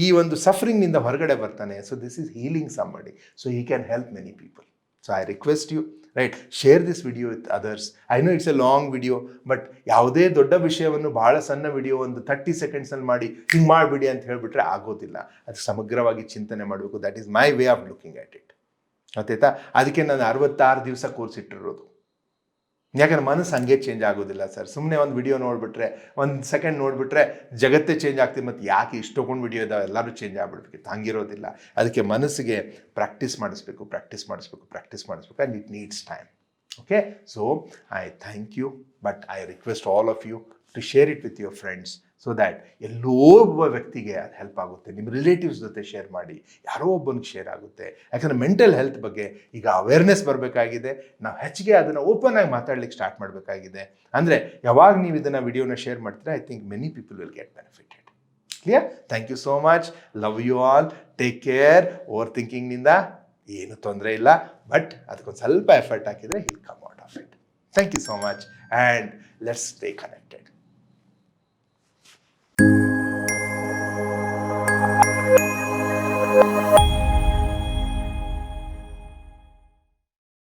A: ಈ ಒಂದು ಸಫರಿಂಗ್ನಿಂದ ಹೊರಗಡೆ ಬರ್ತಾನೆ. So this is healing somebody, so he can help many people. So I request you, right, share this video with others. I know it's a long video, but ಯಾವುದೇ ದೊಡ್ಡ ವಿಷಯವನ್ನು ಭಾಳ ಸಣ್ಣ ವಿಡಿಯೋ ಒಂದು 30 ಸೆಕೆಂಡ್ಸಲ್ಲಿ ಮಾಡಿ ಹಿಂಗೆ ಮಾಡಿಬಿಡಿ ಅಂತ ಹೇಳಿಬಿಟ್ರೆ ಆಗೋದಿಲ್ಲ. ಅದು ಸಮಗ್ರವಾಗಿ ಚಿಂತನೆ ಮಾಡಬೇಕು. That is my way of looking at it. ಗೊತ್ತಾಯ್ತಾ? ಅದಕ್ಕೆ ನಾನು 66 ದಿವಸ ಕೋರ್ಸ್ ಇಟ್ಟಿರೋದು. ಯಾಕಂದ್ರೆ ಮನಸ್ಸು ಹಂಗೆ ಚೇಂಜ್ ಆಗೋದಿಲ್ಲ ಸರ್. ಸುಮ್ಮನೆ ಒಂದು ವಿಡಿಯೋ ನೋಡಿಬಿಟ್ರೆ, 1 ಸೆಕೆಂಡ್ ನೋಡಿಬಿಟ್ರೆ ಜಗತ್ತೇ ಚೇಂಜ್ ಆಗ್ತೀವಿ. ಮತ್ತು ಯಾಕೆ ಇಷ್ಟೊಂದು ವಿಡಿಯೋ ಇದಾವೆ, ಎಲ್ಲರೂ ಚೇಂಜ್ ಆಗಿಬಿಡ್ಬೇಕಿತ್ತು, ಹಂಗಿರೋದಿಲ್ಲ. ಅದಕ್ಕೆ ಮನಸ್ಸಿಗೆ ಪ್ರಾಕ್ಟೀಸ್ ಮಾಡಿಸ್ಬೇಕು, and it needs time. Okay, so I thank you, but I request all of you to share it with your friends, so that ಎಲ್ಲೋ ಒಬ್ಬ ವ್ಯಕ್ತಿಗೆ ಅದು ಹೆಲ್ಪ್ ಆಗುತ್ತೆ. ನಿಮ್ಮ ರಿಲೇಟಿವ್ಸ್ ಜೊತೆ ಶೇರ್ ಮಾಡಿ, ಯಾರೋ ಒಬ್ಬನಿಗೆ ಶೇರ್ ಆಗುತ್ತೆ. ಯಾಕಂದರೆ ಮೆಂಟಲ್ ಹೆಲ್ತ್ ಬಗ್ಗೆ ಈಗ ಅವೇರ್ನೆಸ್ ಬರಬೇಕಾಗಿದೆ. ನಾವು ಹೆಚ್ಚಿಗೆ ಅದನ್ನು ಓಪನ್ ಆಗಿ ಮಾತಾಡ್ಲಿಕ್ಕೆ ಸ್ಟಾರ್ಟ್ ಮಾಡಬೇಕಾಗಿದೆ. ಅಂದರೆ ಯಾವಾಗ ನೀವು ಇದನ್ನು ವಿಡಿಯೋನ ಶೇರ್ ಮಾಡ್ತೀರಾ, I think many people will get benefited. Clear? Thank you so much. Love you all. Take care. Over ಥಿಂಕಿಂಗ್ನಿಂದ ಏನು ತೊಂದರೆ ಇಲ್ಲ, ಬಟ್ ಅದಕ್ಕೊಂದು ಸ್ವಲ್ಪ ಎಫರ್ಟ್ ಹಾಕಿದರೆ he'll come out of it. Thank you so much, and let's stay connected.